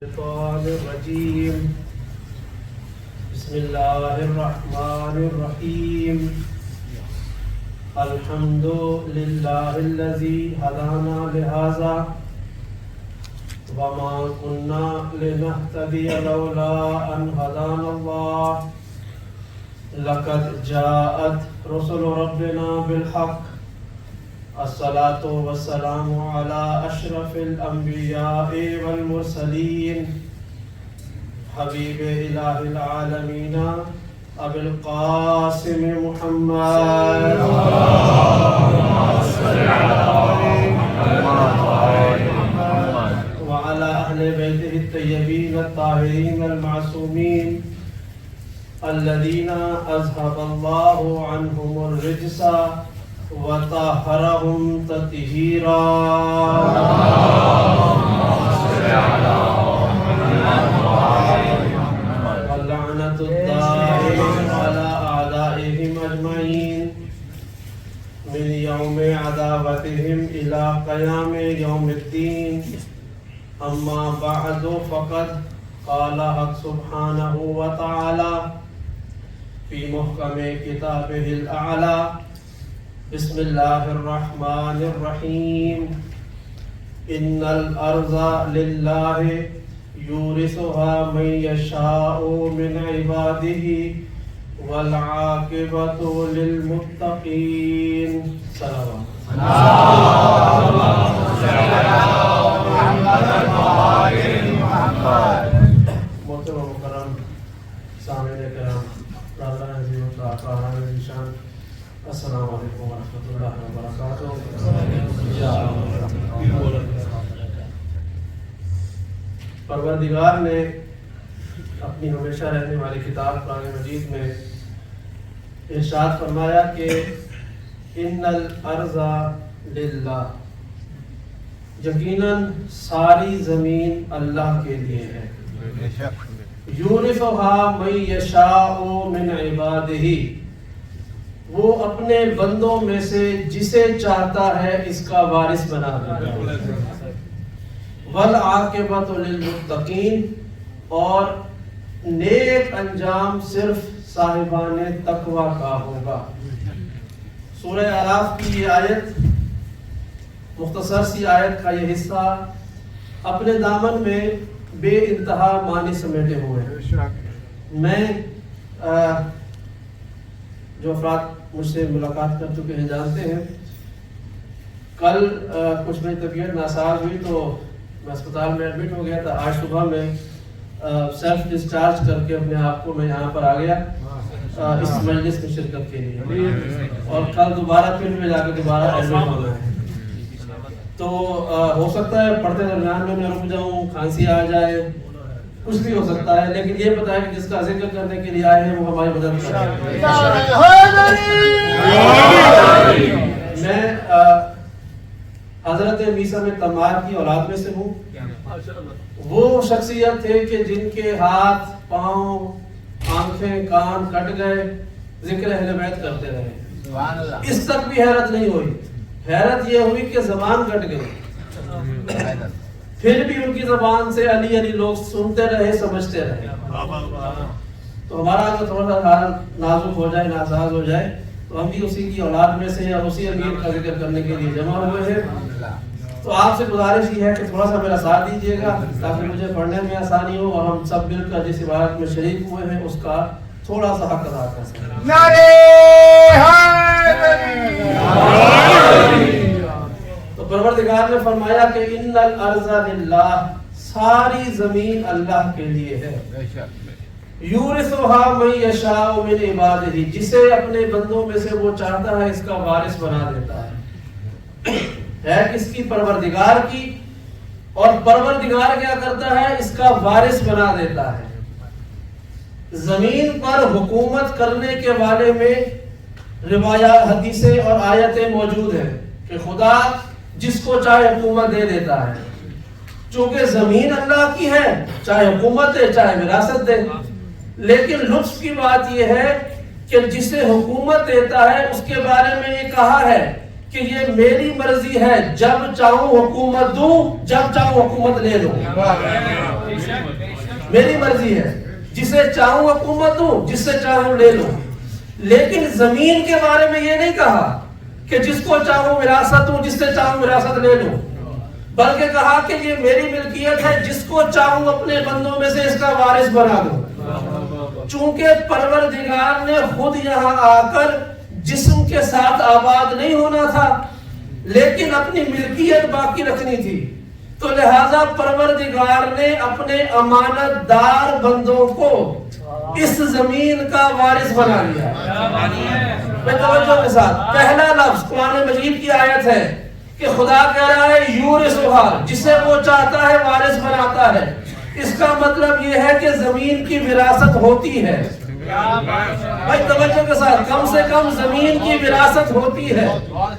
الشيطان الرجيم. بسم الله الرحمن الرحيم. الحمد لله الذي هدانا لهذا وما كنا لنهتدي لولا أن هدانا الله لقد جاءت رسل ربنا بالحق. الصلاة والسلام على أشرف الأنبياء والمرسلين حبيب إله العالمين أبي القاسم محمد وعلى أهل بيته الطيبين الطاهرين المعصومين الذين أذهب الله عنهم الرجس وطهرهم تطهيرا. واللعنة الدائمة على أعدائهم أجمعين من يوم عداوتهم إلى قيام يوم الدين. أما بعد فقد قال حق سبحانه وتعالى في محكم كتابه الأعلى. بسم الله الرحمن الرحيم. إن الأرض لله يورثها من يشاء من عباده والعاقبة للمتقين. سلام. محترم و مکرم سامعین کرام، راضان عزیز و طاہران ذیشان، السلام علیکم ورحمۃ اللہ وبرکاتہ. پروردگار نے اپنی ہمیشہ رہنے والی کتاب قرآن مجید میں ارشاد فرمایا کہ ان الارض للہ، یقیناً ساری زمین اللہ کے لیے ہے. یورثھا من یشاء من عبادہ، وہ اپنے بندوں میں سے جسے چاہتا ہے اس کا وارث بنا دیتا ہے. والعاقبۃ للمتقین، اور نیک انجام صرف صاحبان تقوی کا ہوگا. سورہ اعراف کی یہ آیت، مختصر سی آیت کا یہ حصہ اپنے دامن میں بے انتہا معنی سمیٹے ہوئے ہیں. میں جو افراد مجھ سے ملاقات کر چکے ہیں جانتے ہیں، کل کچھ میری طبیعت ناساز ہوئی تو میں اسپتال میں ایڈمٹ ہو گیا تھا. آج صبح میں سیلف ڈسچارج کر کے اپنے آپ کو میں یہاں پر آ گیا اس مجلس میں شرکت کے لیے، اور کل دوبارہ پھر میں جا کے دوبارہ ایڈمٹ ہو گیا. تو ہو سکتا ہے پڑھتے درمیان میں رک جاؤں، کھانسی آ جائے، کچھ بھی ہو سکتا ہے، لیکن یہ پتہ ہے کہ جس کا ذکر کرنے کے لیے آئے ہیں وہ ہماری مدد کرے. میں حضرت میسا میں تمار کی اولاد میں سے ہوں. وہ شخصیت تھے کہ جن کے ہاتھ، پاؤں، آنکھیں، کان کٹ گئے، ذکر اہل بیت کرتے رہے. اس تک بھی حیرت نہیں ہوئی. حیرت یہ ہوئی کہ زبان کٹ گئی، پھر بھی ان کی زبان سے علی علی لوگ سنتے رہے، سمجھتے رہے. تو ہمارا اگر تھوڑا سا حال نازک ہو جائے، ناساز ہو جائے، تو ہم بھی اسی کی اولاد میں سے یا اسی امیر کا ذکر کرنے کے لیے جمع ہوئے ہیں. تو آپ سے گزارش یہ ہے کہ تھوڑا سا میرا ساتھ دیجیے گا تاکہ مجھے پڑھنے میں آسانی ہو، اور ہم سب مل کر جس عبادت میں شریک ہوئے ہیں اس کا تھوڑا سا حق ادا کر سکیں. تو پروردگار نے فرمایا کہ ان الارض للہ، ساری زمین اللہ کے لیے ہے. یورثھا من یشاء من عبادہ، جسے اپنے بندوں میں سے وہ چاہتا ہے اس کا وارث بنا دیتا ہے. ہے کس کی؟ پروردگار کی. اور پروردگار کیا کرتا ہے؟ اس کا وارث بنا دیتا ہے. زمین پر حکومت کرنے کے بارے میں روایات، حدیثیں اور آیتیں موجود ہیں کہ خدا جس کو چاہے حکومت دے دیتا ہے. چونکہ زمین اللہ کی ہے، چاہے حکومت دے چاہے وراثت دے. لیکن لطف کی بات یہ ہے کہ جسے حکومت دیتا ہے اس کے بارے میں یہ کہا ہے کہ یہ میری مرضی ہے، جب چاہوں حکومت دوں، جب چاہوں حکومت لے لوں. میری مرضی ہے، جسے چاہوں حکومت دوں، جس سے چاہوں لے لوں. لیکن زمین کے بارے میں یہ نہیں کہا کہ جس کو چاہوں وراثت دوں، جس سے چاہوں وراثت لے لوں، بلکہ کہا کہ یہ میری ملکیت ہے، جس کو چاہوں اپنے بندوں میں سے اس کا وارث بنا دوں. چونکہ پروردگار نے خود یہاں آ کر جسم کے ساتھ آباد نہیں ہونا تھا، لیکن اپنی ملکیت باقی رکھنی تھی، تو لہذا پروردگار نے اپنے امانت دار بندوں کو اس زمین کا وارث بنا لیا. میں توجہ کے ساتھ، پہلا لفظ قرآن مجید کی آیت ہے کہ خدا کہہ رہا ہے یورثھا، جسے وہ چاہتا ہے وارث بناتا ہے. اس کا مطلب یہ ہے کہ زمین کی وراثت ہوتی ہے. بھائی توجہ کے ساتھ، کم سے کم زمین کی وراثت ہوتی ہے.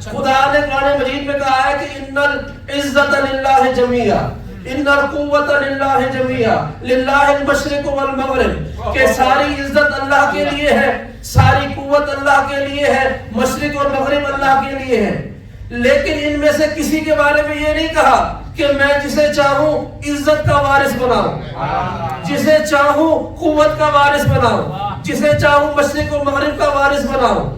خدا نے قرآن مجید میں کہا ہے کہ ان العزت للہ جمیعا، ان القوت للہ جمیعا، للہ المشرق والمغرب، کہ ساری عزت اللہ کے لیے ہے، ساری قوت اللہ کے لیے ہے، مشرق اور مغرب اللہ کے لیے ہے. لیکن ان میں سے کسی کے بارے میں یہ نہیں کہا کہ میں جسے چاہوں عزت کا وارث بناؤں، جسے چاہوں قوت کا وارث بناؤں، جسے چاہوں مشرق و مغرب کا وارث بناؤں.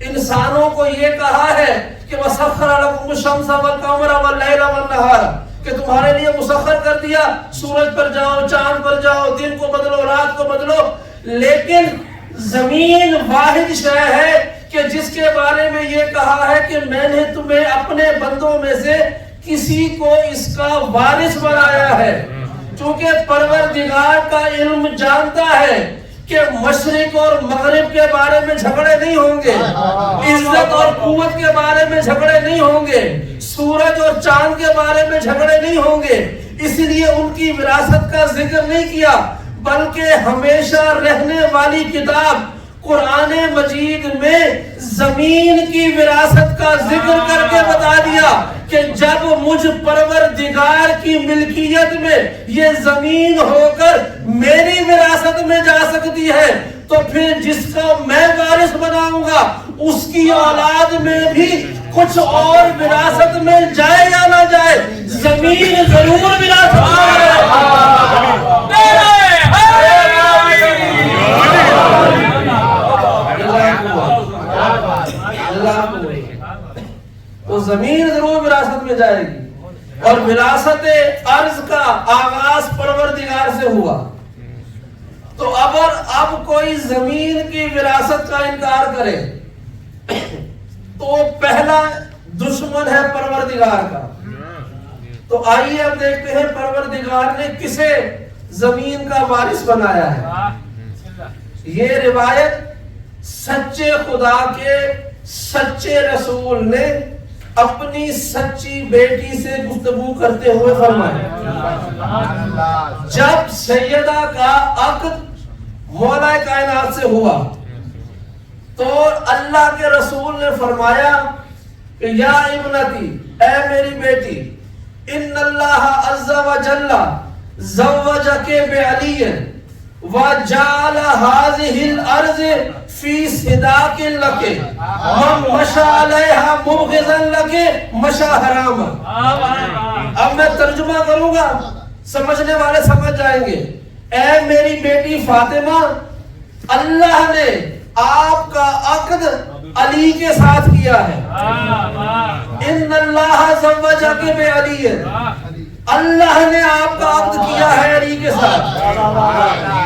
انسانوں کو یہ کہا ہے کہ وَسَخَّرَ لَكُمُ الشَّمْسَ وَالْقَمَرَ وَاللَّيْلَ وَالنَّهَارَ، کہ تمہارے لیے مسخر کر دیا، سورج پر جاؤ، چاند پر جاؤ، دن کو بدلو، رات کو بدلو. لیکن زمین واحد شے ہے کہ جس کے بارے میں یہ کہا ہے کہ میں نے تمہیں اپنے بندوں میں سے کسی کو اس کا وارث بنایا ہے. چونکہ پروردگار کا علم جانتا ہے کہ مشرق اور مغرب کے بارے میں جھگڑے نہیں ہوں گے، عزت اور قوت کے بارے میں جھگڑے نہیں ہوں گے، سورج اور چاند کے بارے میں جھگڑے نہیں ہوں گے. اس لیے ان کی وراثت کا ذکر نہیں کیا، بلکہ ہمیشہ رہنے والی کتاب قرآن مجید میں زمین کی وراثت کا ذکر کر کے بتا دیا کہ جب مجھ پروردگار کی ملکیت میں یہ زمین ہو کر میری وراثت میں جا سکتی ہے، تو پھر جس کا میں وارث بناؤں گا اس کی اولاد میں بھی کچھ اور وراثت میں جائے یا نہ جائے، زمین ضرور وراثت تو زمین ضرور وراثت میں جائے گی. اور وراثت ارض کا آغاز پروردگار سے ہوا. تو اب کوئی زمین کی وراثت کا انکار کرے تو پہلا دشمن ہے پروردگار کا. تو آئیے اب دیکھتے ہیں پروردگار نے کسے زمین کا وارث بنایا ہے. یہ روایت سچے خدا کے سچے رسول نے اپنی سچی بیٹی سے گفتگو کرتے ہوئے فرمایا. جب سیدہ کا عقد مولا کائنات سے ہوا تو اللہ کے رسول نے فرمایا کہ یا ابنتی، اے میری بیٹی، ان اللہ عز و جل زوجک بعلی وجعل هذه الارض فی صداق لک من مشى علیہا مبغضا لک مشى حراما. اب میں ترجمہ کروں گا، سمجھنے والے سمجھ جائیں گے. اے میری بیٹی فاطمہ، اللہ نے آپ کا عقد علی کے ساتھ کیا ہے. ان اللہ زوجک بعلی، اللہ نے آپ کا عقد کیا ہے علی کے ساتھ.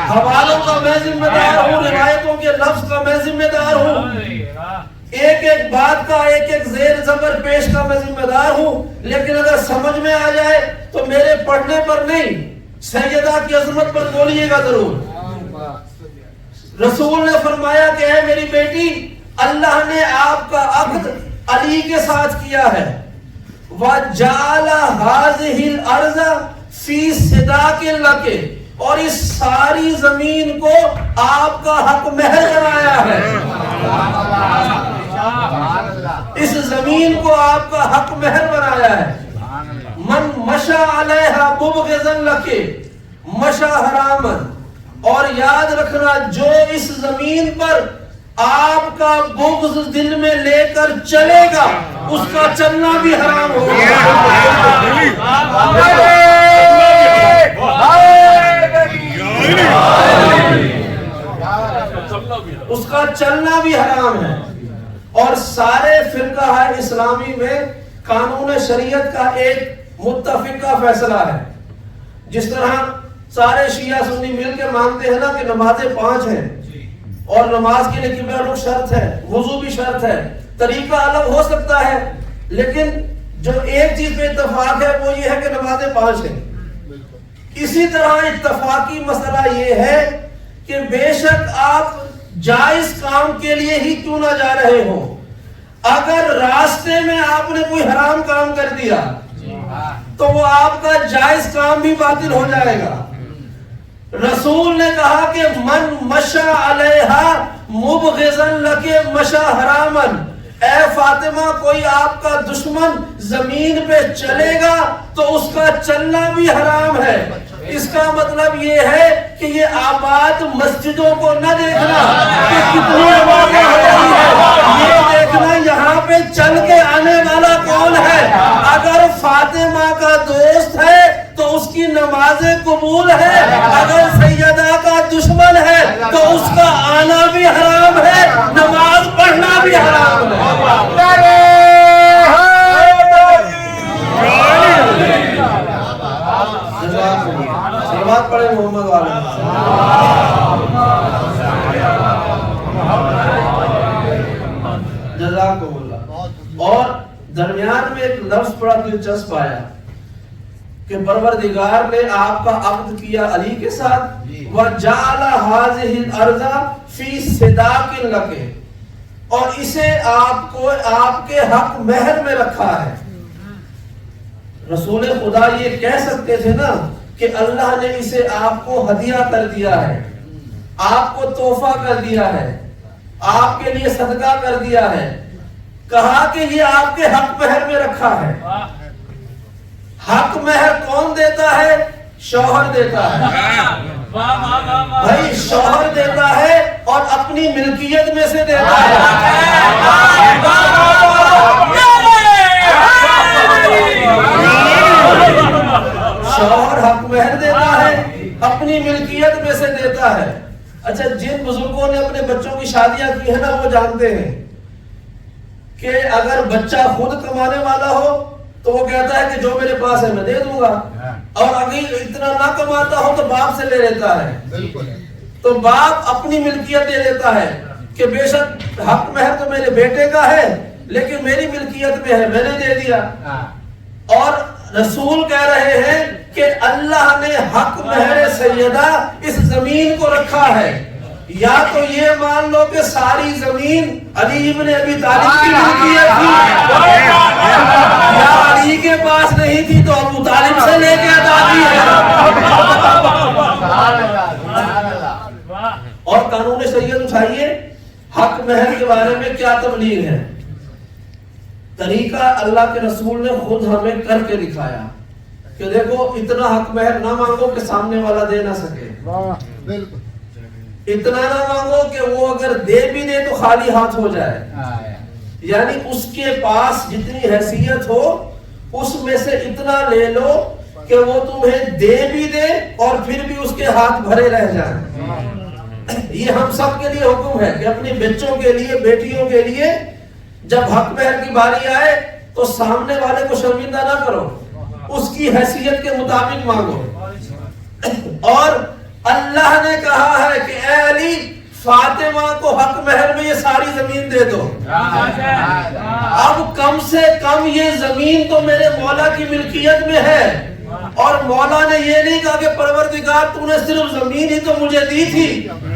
حوالوں کا میں ذمہ دار ہوں، روایتوں کے لفظ کا میں ذمہ دار ہوں، ایک ایک بات کا ایک ایک زیر زبر پیش کا میں ذمہ دار ہوں. لیکن اگر سمجھ میں آ جائے تو میرے پڑھنے پر نہیں، سیدہ کی عظمت پر بولیے گا ضرور. رسول نے فرمایا کہ اے میری بیٹی، اللہ نے آپ کا عقد علی کے ساتھ کیا ہے. وَجَعَلَ هَذِهِ الْأَرْضَ فِي صِدَاقٍ لَكِ، اور اس ساری زمین کو آپ کا حق مہر بنایا ہے. اس زمین کو آپ کا حق مہر بنایا ہے. من مشى علیہا مبغضا لک مشى حراما، اور یاد رکھنا جو اس زمین پر آپ کا بغض دل میں لے کر چلے گا اس کا چلنا بھی حرام ہوگا. اس کا چلنا بھی حرام ہے. اور سارے فرقہ ہے اسلامی میں قانون شریعت کا ایک متفقہ فیصلہ ہے. جس طرح سارے شیعہ سنی مل کے مانتے ہیں نا کہ نمازیں 5 ہیں اور نماز کے لیے قبلہ رخ شرط ہے, وضو بھی شرط ہے, طریقہ الگ ہو سکتا ہے, لیکن جو ایک چیز پہ اتفاق ہے وہ یہ ہے کہ نمازیں 5 ہیں. اسی طرح اتفاقی مسئلہ یہ ہے کہ بے شک آپ جائز کام کے لیے ہی کیوں نہ جا رہے ہو, اگر راستے میں آپ نے کوئی حرام کام کر دیا تو وہ آپ کا جائز کام بھی باطل ہو جائے گا. رسول نے کہا کہ من مشا علیہا مبغضا لکے مشا حرامن, اے فاطمہ کوئی آپ کا دشمن زمین پہ چلے گا تو اس کا چلنا بھی حرام ہے. اس کا مطلب یہ ہے کہ یہ آباد مسجدوں کو نہ دیکھنا کہ کتنی آبادیں ہو رہی ہے, یہ دیکھنا یہاں پہ چل کے آنے والا کون ہے. اگر فاطمہ کا دوست ہے تو اس کی نمازیں قبول ہے, اگر سیدہ کا دشمن ہے تو اس کا آنا بھی حرام ہے, نماز پڑھنا بھی حرام ہے. سلوات پڑھیں محمد والے. جزاکم اللہ. اور درمیان میں ایک لفظ بڑا دلچسپ آیا کہ پروردگار نے آپ کا عقد کیا علی کے ساتھ, وَجَعَلَ هَذِهِ الْأَرْضَ فِي صِدَاقٍ لَكَ, اور اسے آپ کو آپ کے حق مہر میں رکھا ہے. رسول خدا یہ کہہ سکتے تھے نا کہ اللہ نے اسے آپ کو ہدیہ کر دیا ہے, آپ کو تحفہ کر دیا ہے, آپ کے لیے صدقہ کر دیا ہے. کہا کہ یہ آپ کے حق مہر میں رکھا ہے. حق مہر کون دیتا ہے؟ شوہر دیتا ہے. بھائی شوہر دیتا ہے اور اپنی ملکیت میں سے دیتا ہے. شوہر حق مہر دیتا ہے, اپنی ملکیت میں سے دیتا ہے. اچھا, جن بزرگوں نے اپنے بچوں کی شادیاں کی ہیں نا وہ جانتے ہیں کہ اگر بچہ خود کمانے والا ہو تو وہ کہتا ہے کہ جو میرے پاس ہے میں دے دوں گا, اور اگر اتنا نہ کماتا ہو تو باپ سے لے لیتا ہے. تو باپ اپنی ملکیت دے دیتا ہے کہ بے شک حق مہر تو میرے بیٹے کا ہے لیکن میری ملکیت میں ہے, میں نے دے دیا. اور رسول کہہ رہے ہیں کہ اللہ نے حق مہر سیدہ اس زمین کو رکھا ہے. یا تو یہ مان لو کہ ساری زمین علی ابن ابی طالب کی ملکیت تھی, یا علی کے پاس نہیں تھی تو ابو طالب سے لے کے ادا کی ہے. اور قانون شریعت اٹھائیے, حق مہر کے بارے میں کیا تبلیغ ہے. طریقہ اللہ کے رسول نے خود ہمیں کر کے دکھایا کہ دیکھو اتنا حق مہر نہ مانگو کہ سامنے والا دے نہ سکے, اتنا نہ مانگو کہ وہ اگر دے بھی دے تو خالی ہاتھ ہو جائے. یعنی اس کے پاس جتنی حیثیت ہو اس میں سے اتنا لے لو کہ وہ تمہیں دے بھی دے اور پھر بھی اس کے ہاتھ بھرے رہ جائیں. یہ ہم سب کے لیے حکم ہے کہ اپنی بچوں کے لیے, بیٹیوں کے لیے جب حق مہر کی باری آئے تو سامنے والے کو شرمندہ نہ کرو, اس کی حیثیت کے مطابق مانگو. اور اللہ نے کہا ہے کہ اے علی فاطمہ کو حق مہر میں یہ ساری زمین دے دو. اب کم سے کم یہ زمین تو میرے مولا کی ملکیت میں ہے, اور مولا نے یہ نہیں کہا کہ پروردگار تو نے صرف زمین ہی تو مجھے دی تھی,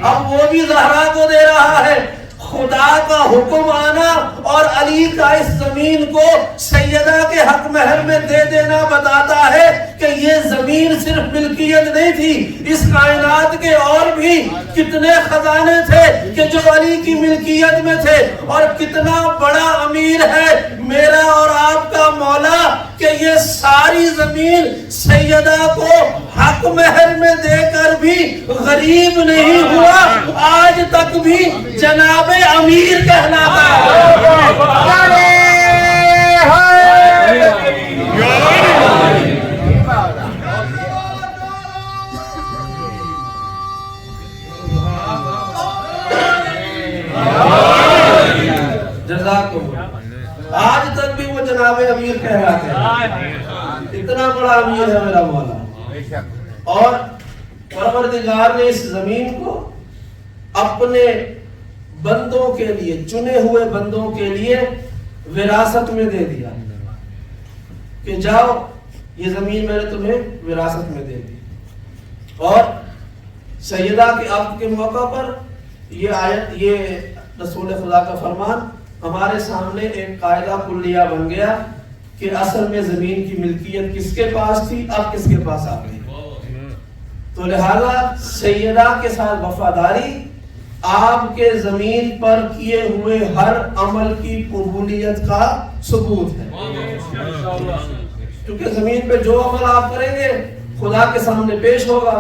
اب وہ بھی زہرا کو دے رہا ہے. خدا کا حکم آنا اور علی کا اس زمین کو سیدہ کے حق مہر میں دے دینا بتاتا ہے کہ یہ زمین صرف ملکیت نہیں تھی, اس کائنات کے اور بھی کتنے خزانے تھے کہ جو علی کی ملکیت میں تھے. اور کتنا بڑا امیر ہے میرا اور آپ کا مولا کہ یہ ساری زمین سیدہ کو حق مہر میں دے کر بھی غریب نہیں ہوا, آج تک بھی جناب امیر کہلاتا ہے. جزاکم آج تک بھی وہ جناب امیر کہلاتے ہیں، اتنا بڑا امیر ہے میرا مولا۔ اور پروردگار نے اس زمین کو اپنے بندوں کے لیے، چنے ہوئے بندوں کے لیے وراثت میں دے دیا کہ جاؤ یہ زمین میں نے تمہیں وراثت میں دے دی۔ اور سیدہ کے عقد کے موقع پر یہ آیت، یہ رسول خدا کا فرمان ہمارے سامنے ایک قاعدہ کلیہ بن گیا کہ اصل میں زمین کی ملکیت کس کے پاس تھی، اب کس کے پاس آ گئی۔ تو لہذا سیدہ کے ساتھ وفاداری آپ کے زمین پر کیے ہوئے ہر عمل کی قبولیت کا ثبوت ہے، کیونکہ زمین پہ جو عمل آپ کریں گے خدا کے سامنے پیش ہوگا۔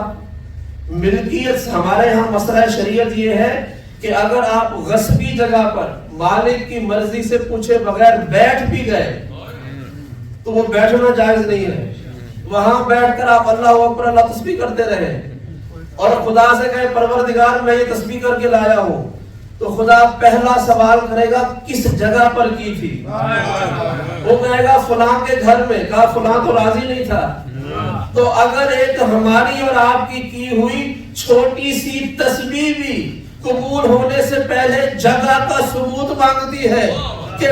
ملکیت ہمارے یہاں مسئلہ شریعت یہ ہے کہ اگر آپ غصبی جگہ پر مالک کی مرضی سے پوچھے بغیر بیٹھ بھی گئے تو وہ بیٹھنا جائز نہیں ہے۔ وہاں بیٹھ کر آپ اللہ اکبر اللہ تسبیح کرتے رہے اور خدا سے کہے پروردگار میں یہ تسبیح کر کے لایا ہوں، تو خدا پہلا سوال کرے گا کس جگہ پر کی تھی؟ وہ کہے گا فلاں کے گھر میں، کہا فلاں تو راضی نہیں تھا۔ تو اگر ایک ہماری اور آپ کی ہوئی چھوٹی سی تسبیح بھی قبول ہونے سے پہلے جگہ کا ثبوت مانگتی ہے کہ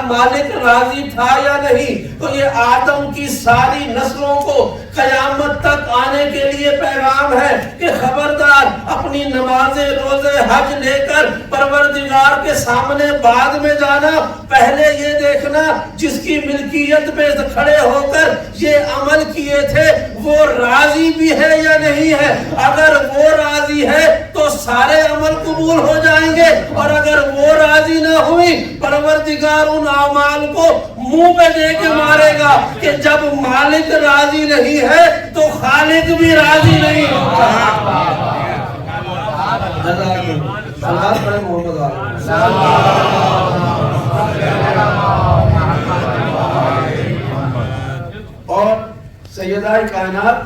مالک راضی تھا یا نہیں، تو یہ آدم کی ساری نسلوں کو قیامت تک آنے کے لیے پیغام ہے کہ خبردار اپنی نمازیں روزے حج لے کر پروردگار کے سامنے بعد میں جانا، پہلے یہ دیکھنا جس کی ملکیت پہ کھڑے ہو کر یہ عمل کیے تھے وہ راضی بھی ہے یا نہیں ہے۔ اگر وہ راضی ہے تو سارے عمل قبول ہو جائیں گے، اور اگر وہ راضی نہ ہوئی پروردگار ان اعمال کو منہ پہ دے کے مارے گا کہ جب مالک راضی نہیں ہے تو خالق بھی راضی نہیں ہوتا۔ صلوات پڑھیں محمد اور سیدہ کائنات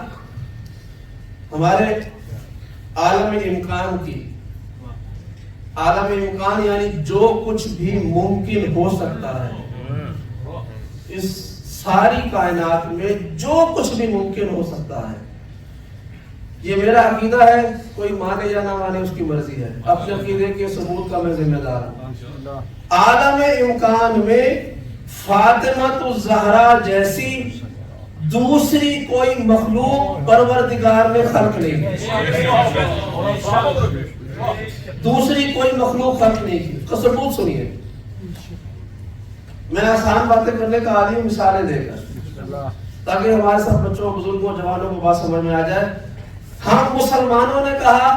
ہمارے عالم امکان کی، عالم امکان یعنی جو کچھ بھی ممکن ہو سکتا ہے، اس ساری کائنات میں جو کچھ بھی ممکن ہو سکتا ہے، یہ میرا عقیدہ ہے، کوئی مانے یا نہ مانے اس کی مرضی ہے، اپنے عقیدے کے ثبوت کا میں ذمہ دار ہوں۔ عالم امکان میں فاطمہ الزہرا جیسی دوسری کوئی مخلوق پروردگار نے خلق نہیں کی، دوسری کوئی مخلوق خلق نہیں کی۔ اس کا ثبوت سنیے، میں آسان باتیں کرنے کا عادی ہوں مثالیں دے کر، تاکہ ہمارے ساتھ بچوں بزرگوں جوانوں کو بات سمجھ میں آ جائے۔ ہم مسلمانوں نے کہا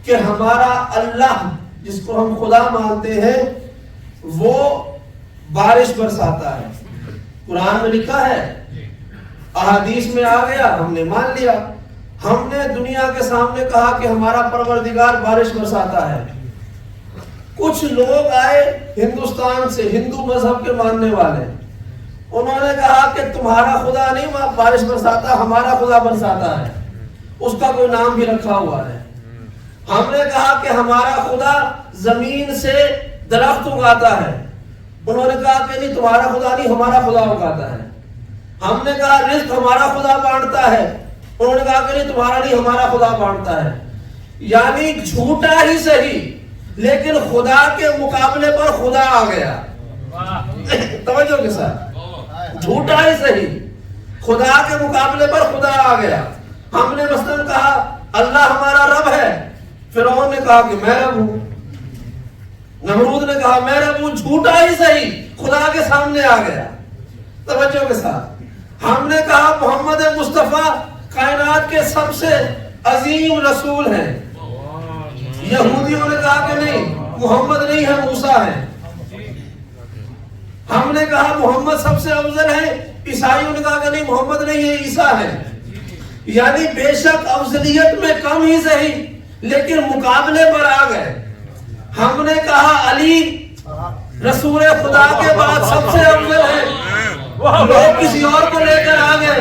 کہ ہمارا اللہ جس کو ہم خدا مانتے ہیں وہ بارش برساتا ہے، قرآن میں لکھا ہے، احادیث میں آ گیا، ہم نے مان لیا۔ ہم نے دنیا کے سامنے کہا کہ ہمارا پروردگار بارش برساتا ہے۔ کچھ لوگ آئے ہندوستان سے، ہندو مذہب کے ماننے والے، انہوں نے کہا کہ تمہارا خدا نہیں بارش برساتا، ہمارا خدا برساتا ہے، اس کا کوئی نام بھی رکھا ہوا ہے۔ ہم نے کہا کہ ہمارا خدا زمین سے درخت اگاتا ہے، انہوں نے کہا کہ نہیں تمہارا خدا نہیں ہمارا خدا اگاتا ہے۔ ہم نے کہا رزق ہمارا خدا بانٹتا ہے، انہوں نے کہا کہ نہیں تمہارا نہیں ہمارا خدا بانٹتا ہے۔ یعنی جھوٹا ہی صحیح لیکن خدا کے مقابلے پر خدا آ گیا، توجہ کے ساتھ، جھوٹا ہی صحیح خدا کے مقابلے پر خدا آ گیا۔ ہم نے مثلا کہا اللہ ہمارا رب ہے، فرعون نے کہا کہ میں رب ہوں، نمرود نے کہا میں رب ہوں، جھوٹا ہی صحیح خدا کے سامنے آ گیا۔ توجہ کے ساتھ ہم نے کہا محمد مصطفیٰ کائنات کے سب سے عظیم رسول ہیں، یہودیوں نے کہا کہ نہیں محمد نہیں ہے موسیٰ ہے۔ ہم نے کہا محمد سب سے افضل ہے، عیسائیوں نے کہا کہ نہیں محمد نہیں ہے عیسیٰ ہے۔ یعنی بے شک افضلیت میں کم ہی صحیح لیکن مقابلے پر آ گئے۔ ہم نے کہا علی رسول خدا کے بعد سب سے افضل ہے، لوگ کسی اور کو لے کر آ گئے،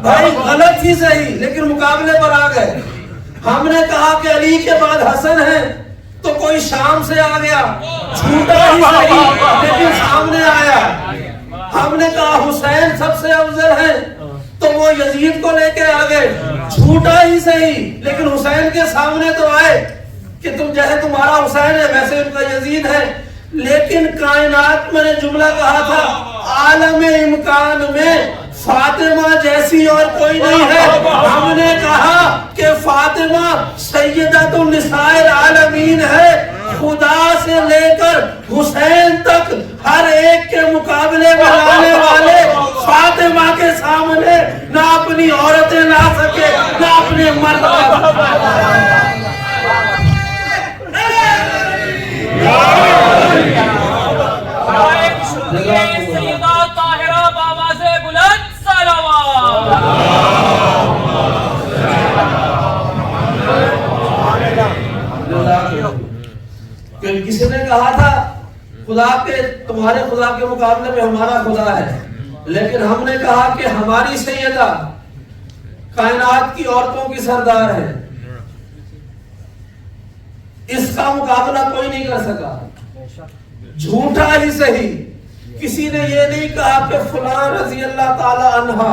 بھائی غلط ہی صحیح لیکن مقابلے پر آ گئے۔ ہم نے کہا کہ علی کے بعد حسن ہے، تو کوئی شام سے آ گیا، چھوٹا ہی صحیح لیکن سامنے آیا۔ ہم نے کہا حسین سب سے افضل ہے تو وہ یزید کو لے کے آ گئے، چھوٹا ہی صحیح لیکن حسین کے سامنے تو آئے کہ تم جیسے تمہارا حسین ہے ویسے ان کا یزید ہے۔ لیکن کائنات میں نے جملہ کہا تھا عالم امکان میں فاطمہ جیسی اور کوئی نہیں ہے۔ ہم نے کہا کہ فاطمہ سیدۃ النساء العالمین ہے، خدا سے لے کر حسین تک ہر ایک کے مقابلے میں لانے والے فاطمہ کے سامنے نہ اپنی عورتیں لا سکے نہ اپنے مرد لا سکے۔ سیدہ طاہرہ بآواز بلند صلوات۔ کہ کسی نے کہا تھا خدا کے تمہارے خدا کے مقابلے میں ہمارا خدا ہے، لیکن ہم نے کہا کہ ہماری سیدہ کائنات کی عورتوں کی سردار ہے، اس کا مقابلہ کوئی نہیں کر سکا۔ جھوٹا ہی صحیح، کسی نے یہ نہیں کہا کہ فلاں رضی اللہ تعالی عنہا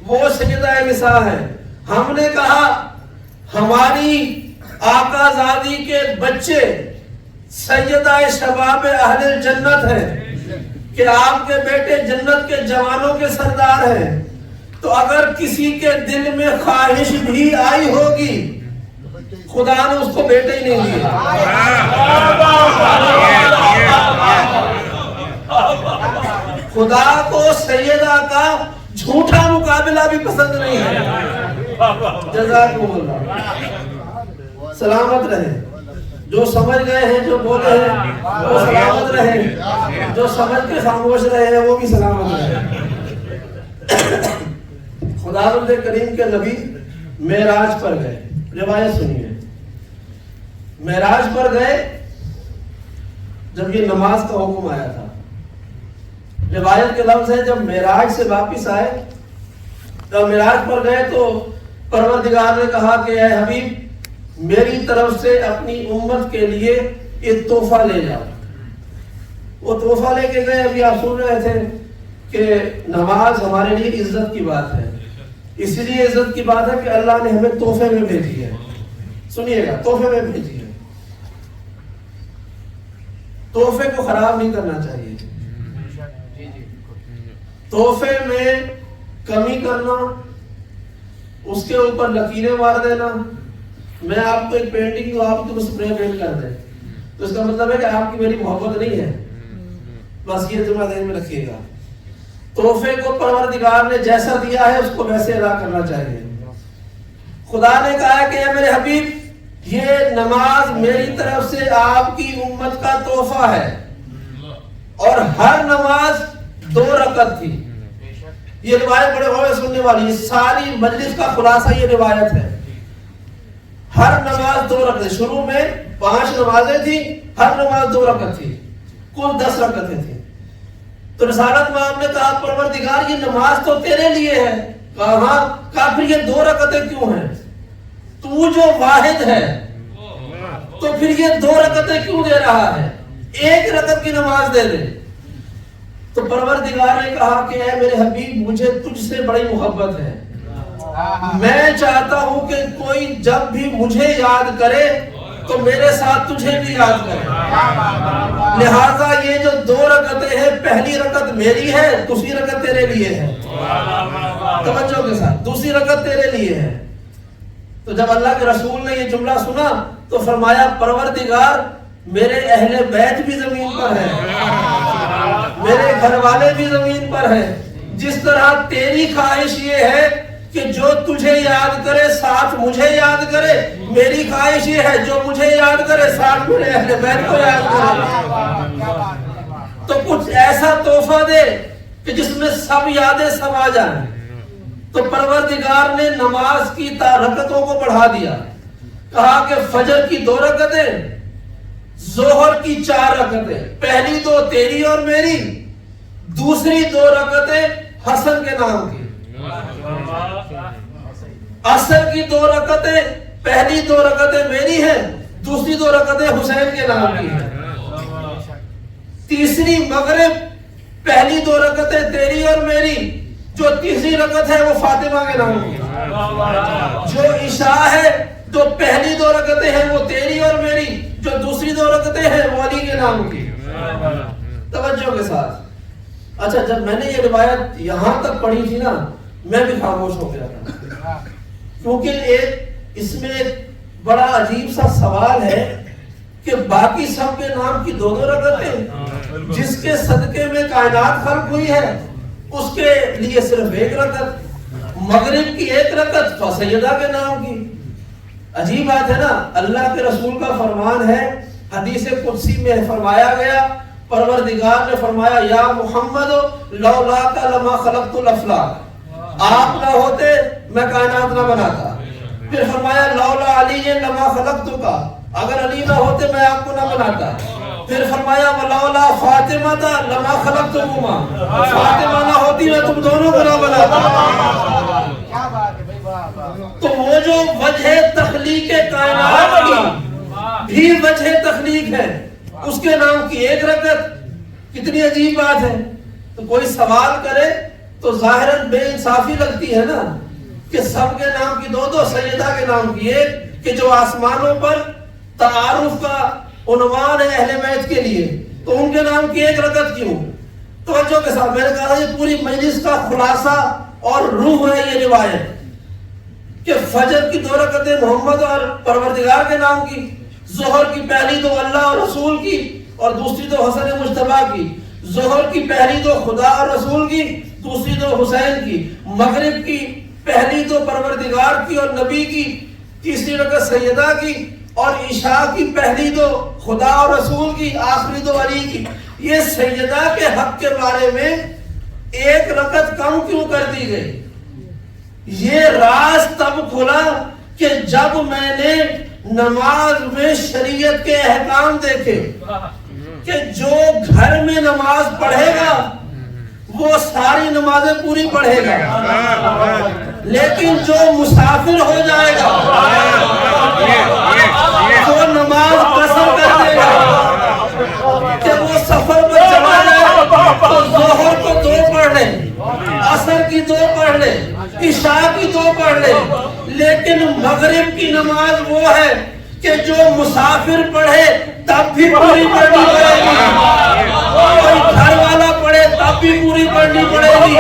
وہ سیدہ نساء ہے۔ ہم نے کہا ہماری آقا زادی کے بچے سیدہ شباب اہل جنت ہے کہ آپ کے بیٹے جنت کے جوانوں کے سردار ہیں، تو اگر کسی کے دل میں خواہش بھی آئی ہوگی خدا نے اس کو بیٹے ہی نہیں دیے۔ خدا کو سیدہ کا جھوٹا مقابلہ بھی پسند نہیں ہے۔ جزاکم اللہ، سلامت رہے۔ جو سمجھ گئے ہیں جو بولے ہیں وہ سلامت رہے، جو سمجھ کے خاموش رہے ہیں وہ بھی سلامت رہے۔ خداوند کریم کے نبی معراج پر گئے، روایت سنیے، معراج پر گئے جب یہ نماز کا حکم آیا تھا۔ روایت کے لفظ ہے جب معراج سے واپس آئے، جب معراج پر گئے تو پروردگار نے کہا کہ اے حبیب میری طرف سے اپنی امت کے لیے ایک تحفہ لے جاؤ۔ وہ تحفہ لے کے گئے۔ ابھی آپ سن رہے تھے کہ نماز ہمارے لیے عزت کی بات ہے، اس لیے عزت کی بات ہے کہ اللہ نے ہمیں تحفے میں بھیجی ہے۔ سنیے گا، تحفے میں بھیجی ہے۔ تحفے کو خراب نہیں کرنا چاہیے، تحفے میں کمی کرنا، اس کے اوپر لکیریں مار دینا۔ میں آپ کو ایک پینٹنگ دوں، آپ کو اسپرے پینٹ کر دیں تو اس کا مطلب ہے کہ آپ کی میری محبت نہیں ہے، بس یہ جملہ ذہن میں رکھیے گا۔ تحفے کو پروردگار نے جیسا دیا ہے اس کو ویسے ادا کرنا چاہیے۔ خدا نے کہا کہ اے میرے حبیب یہ نماز میری طرف سے آپ کی امت کا تحفہ ہے، اور ہر نماز 2 رکعت تھی۔ یہ روایت بڑے غور سے سننے والی ہے، ساری مجلس کا خلاصہ یہ روایت ہے۔ ہر نماز 2 رکعت، شروع میں 5 نمازیں تھی، ہر نماز 2 رکعت تھی، کل 10 رکعتیں تھیں۔ تو رسالت میں آپ نے کہا پروردگار یہ نماز تو تیرے لیے ہے، کہا پھر یہ 2 رکعتیں کیوں ہیں؟ تو جو واحد ہے تو پھر یہ 2 رکعتیں کیوں دے رہا ہے؟ 1 رکعت کی نماز دے دے۔ تو پروردگار نے کہا کہ اے میرے حبیب مجھے تجھ سے بڑی محبت ہے، میں چاہتا ہوں کہ کوئی جب بھی مجھے یاد کرے تو میرے ساتھ تجھے بھی یاد کرے، لہٰذا یہ جو 2 رکعتیں ہیں پہلی رکعت میری ہے، دوسری رکعت تیرے لیے ہے۔ توجہ کے ساتھ، دوسری رکعت تیرے لیے ہے۔ تو جب اللہ کے رسول نے یہ جملہ سنا تو فرمایا پروردگار میرے اہل بیت بھی زمین پر ہیں، میرے گھر والے بھی زمین پر ہیں، جس طرح تیری خواہش یہ ہے کہ جو تجھے یاد کرے ساتھ مجھے یاد کرے، میری خواہش یہ ہے جو مجھے یاد کرے ساتھ میرے اہل بیت کو یاد کرے۔ تو کچھ ایسا تحفہ دے کہ جس میں سب یادیں سما جائیں۔ تو پروردگار نے نماز کی رکعتوں کو بڑھا دیا، کہا کہ فجر کی 2 رکعتیں، ظہر کی 4 رکعتیں، پہلی 2 تیری اور میری، دوسری 2 رکعتیں حسن کے نام کی، عصر کی 2 رکعتیں، پہلی 2 رکعتیں میری ہیں، دوسری 2 رکعتیں حسین کے نام کی ہیں. تیسری مغرب پہلی 2 رکعتیں تیری اور میری، جو تیسری رکعت ہے وہ فاطمہ کے نام کی. جو عشاء ہے تو پہلی 2 رکعتیں ہیں وہ تیری اور میری، جو دوسری 2 رکعتیں ہیں وہ علی کے نام کی. توجہ کے ساتھ. اچھا جب میں نے یہ روایت یہاں تک پڑھی تھی نا میں بھی خاموش ہو گیا تھا، کیونکہ اس میں ایک بڑا عجیب سا سوال ہے کہ باقی سب کے نام کی 2 رکعتیں، جس کے صدقے میں کائنات خلق ہوئی ہے اس کے لیے صرف 1 رکعت، مغرب کی 1 رکعت تو سیدہ کے نام کی. عجیب بات ہے نا. اللہ کے رسول کا فرمان ہے، حدیث قدسی میں فرمایا گیا، پروردگار نے فرمایا یا محمد لولاک لما خلقت الافلاک، آپ نہ ہوتے میں کائنات نہ بناتا. پھر فرمایا لولا علی لما خلقتک، اگر علی نہ ہوتے میں آپ کو نہ بناتا. پھر فرمایا ولولا فاطمہ لما خلقتکما، فاطمہ نہ ہوتی میں تم دونوں کو نہ بناتا. تو وہ جو وجہ تخلیق کائنات کی بھی وجہ تخلیق ہے، اس کے نام کی 1 رکعت. کتنی عجیب بات ہے. تو کوئی سوال کرے تو ظاہراً بے انصافی لگتی ہے نا کہ سب کے نام کی 2 سیدہ کے نام کی 1، کہ جو آسمانوں پر تعارف کا عنوان ہے اہل بیت کے لیے، تو ان کے نام کی 1 رکعت کیوں؟ توجہ کے ساتھ. میں نے کہا یہ پوری مجلس کا خلاصہ اور روح ہے یہ روایت کہ فجر کی 2 رکعتیں محمد اور پروردگار کے نام کی، ظہر کی پہلی 2 اللہ اور رسول کی اور دوسری 2 حسن مجتبیٰ کی، ظہر کی پہلی 2 خدا اور رسول کی، دوسری 2 حسین کی، مغرب کی پہلی 2 پروردگار کی اور نبی کی، تیسری رکعت سیدہ کی، اور عشاء کی پہلی 2 خدا اور رسول کی، آخری 2 علی کی. یہ سیدہ کے حق کے بارے میں 1 رکعت کم کیوں کر دی گئی؟ یہ راز تب کھلا کہ جب میں نے نماز میں شریعت کے احکام دیکھے کہ جو گھر میں نماز پڑھے گا وہ ساری نمازیں پوری پڑھے گا، لیکن جو مسافر ہو جائے گا جو نماز قصر کر دے گا کہ وہ سفر پر چلا جائے تو ظہر کو 2 پڑھ لے، عصر کی 2 پڑھ لے، عشاء کی 2 پڑھ لے. لیکن مغرب کی نماز وہ ہے کہ جو مسافر پڑھے تب بھی پوری پڑھنی پڑے گی، کوئی گھر والا پڑھے تب بھی پوری پڑھنی پڑے گی.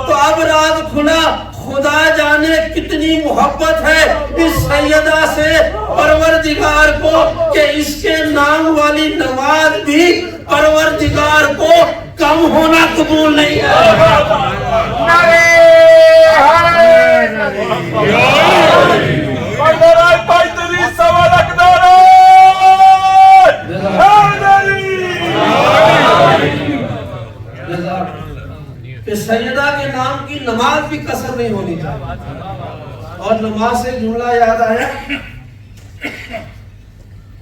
تو اب راز کھلا، خدا جانے کتنی محبت ہے اس سیدہ سے پروردگار کو کہ اس کے نام والی نماز بھی پروردگار کو کم ہونا قبول نہیں ہے. کہ سیدہ کے نام کی نماز بھی قصر نہیں ہونی چاہیے. اور نماز سے جملہ یاد آیا،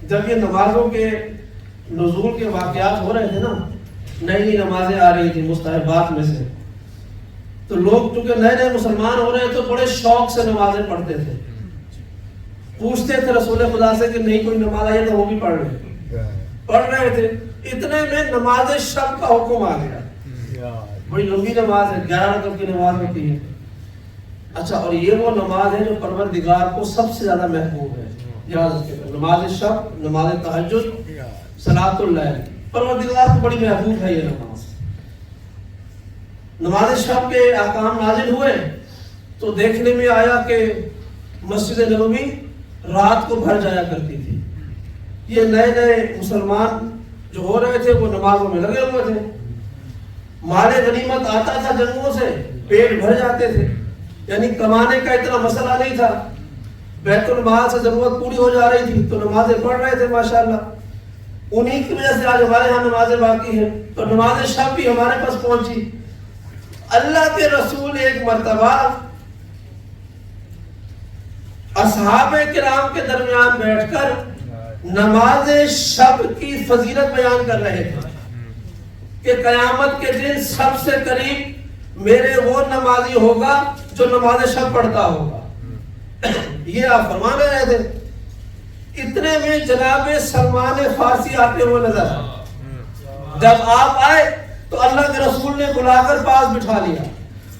جب یہ نمازوں کے نزول کے واقعات ہو رہے تھے نا، نئی نمازیں آ رہی تھی مستحبات میں سے، تو لوگ چونکہ نئے مسلمان ہو رہے تھے تو بڑے شوق سے نمازیں پڑھتے تھے، پوچھتے تھے رسول خدا سے کہ نہیں کوئی نماز آئی تو وہ بھی پڑھ رہے تھے. اتنے میں نماز شب کا حکم آ گیا. بڑی لمبی نماز ہے، 11 رکعت کی نماز ہوتی ہے. اچھا، اور یہ وہ نماز ہے جو پروردگار کو سب سے زیادہ محبوب ہے. یاد رکھیے، نماز شب، نماز تہجد، صلاۃ اللیل، پروردگار کو بڑی محبوب ہے یہ نماز. نماز شب کے احکام نازل ہوئے تو دیکھنے میں آیا کہ مسجد نبوی رات کو بھر جایا کرتی تھی. یہ نئے مسلمان جو ہو رہے تھے وہ نمازوں میں لگے ہوئے تھے. مال غنیمت آتا تھا جنگوں سے، پیٹ بھر جاتے تھے، یعنی کمانے کا اتنا مسئلہ نہیں تھا. بیت المال سے ضرورت پوری ہو جا رہی تھی تو نمازیں پڑھ رہے تھے ماشاءاللہ. انہی کی وجہ سے آج ہمارے ہاں نمازیں باقی ہیں. تو نماز شب بھی ہمارے پاس پہنچی. اللہ کے رسول ایک مرتبہ اصحاب کرام کے درمیان بیٹھ کر نماز شب کی فضیلت بیان کر رہے تھے کہ قیامت کے دن سب سے قریب میرے وہ نمازی ہوگا جو نماز شب پڑھتا ہوگا. یہ آپ فرما رہے تھے. اتنے میں جناب سلمان فارسی آتے ہوئے نظر آئے۔ جب آپ آئے تو اللہ کے رسول نے بلا کر پاس بٹھا لیا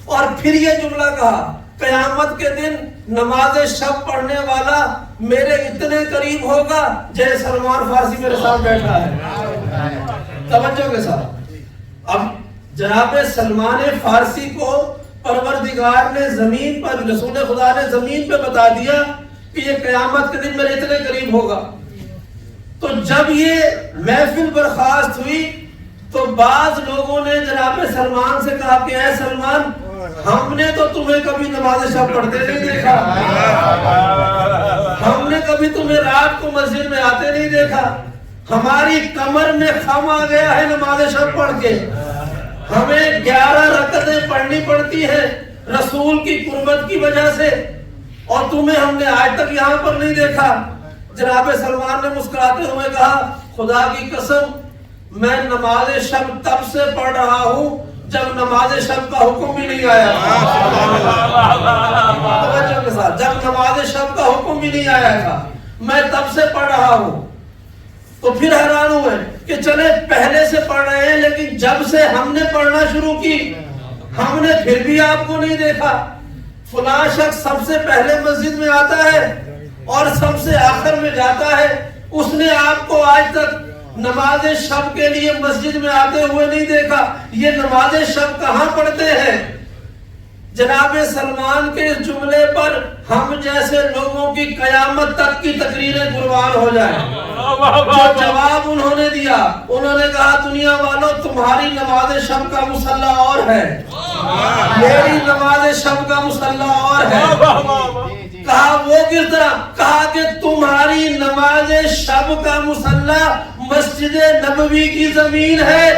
اور پھر یہ جملہ کہا، قیامت کے دن نماز شب پڑھنے والا میرے اتنے قریب ہوگا جیسے سلمان فارسی میرے ساتھ بیٹھا ہے۔ توجہ کے ساتھ اب جناب سلمان فارسی کو پروردگار نے زمین پر، رسول خدا نے زمین پہ بتا دیا کہ یہ قیامت کے دن میرے اتنے قریب ہوگا۔ تو جب یہ محفل برخاست ہوئی تو بعض لوگوں نے جناب سلمان سے کہا کہ اے سلمان، ہم نے تو تمہیں کبھی نماز شب پڑھتے نہیں دیکھا، ہم نے کبھی تمہیں رات کو مسجد میں آتے نہیں دیکھا، ہماری کمر میں خم آ گیا ہے نماز شب پڑھ کے، ہمیں 11 رکعتیں پڑھنی پڑتی ہیں رسول کی قربت کی وجہ سے، اور تمہیں ہم نے آج تک یہاں پر نہیں دیکھا۔ جناب سلمان نے مسکراتے ہوئے کہا، خدا کی قسم میں نماز شب تب سے پڑھ رہا ہوں جب نماز شب کا حکم بھی نہیں آیا تھا۔ توجہ کے ساتھ، جب نماز شب کا حکم بھی نہیں آیا تھا میں تب سے پڑھ رہا ہوں۔ تو پھر حیران ہوئے کہ چلے پہلے سے پڑھ رہے ہیں، لیکن جب سے ہم نے پڑھنا شروع کی ہم نے پھر بھی آپ کو نہیں دیکھا۔ فلاں شخص سب سے پہلے مسجد میں آتا ہے اور سب سے آخر میں جاتا ہے، اس نے آپ کو آج تک نماز شب کے لیے مسجد میں آتے ہوئے نہیں دیکھا، یہ نماز شب کہاں پڑھتے ہیں؟ جناب سلمان کے اس جملے پر ہم جیسے لوگوں کی قیامت تک کی تقریریں قربان ہو جائیں۔ جو جواب انہوں نے دیا، انہوں نے کہا دنیا والوں تمہاری نماز شب کا مصلی اور ہے، میری نماز شب کا مصلی اور ہے۔ کہا وہ کس طرح؟ کہا کہ تمہاری نماز شب کا مصلی مسجد نبوی کی زمین ہے،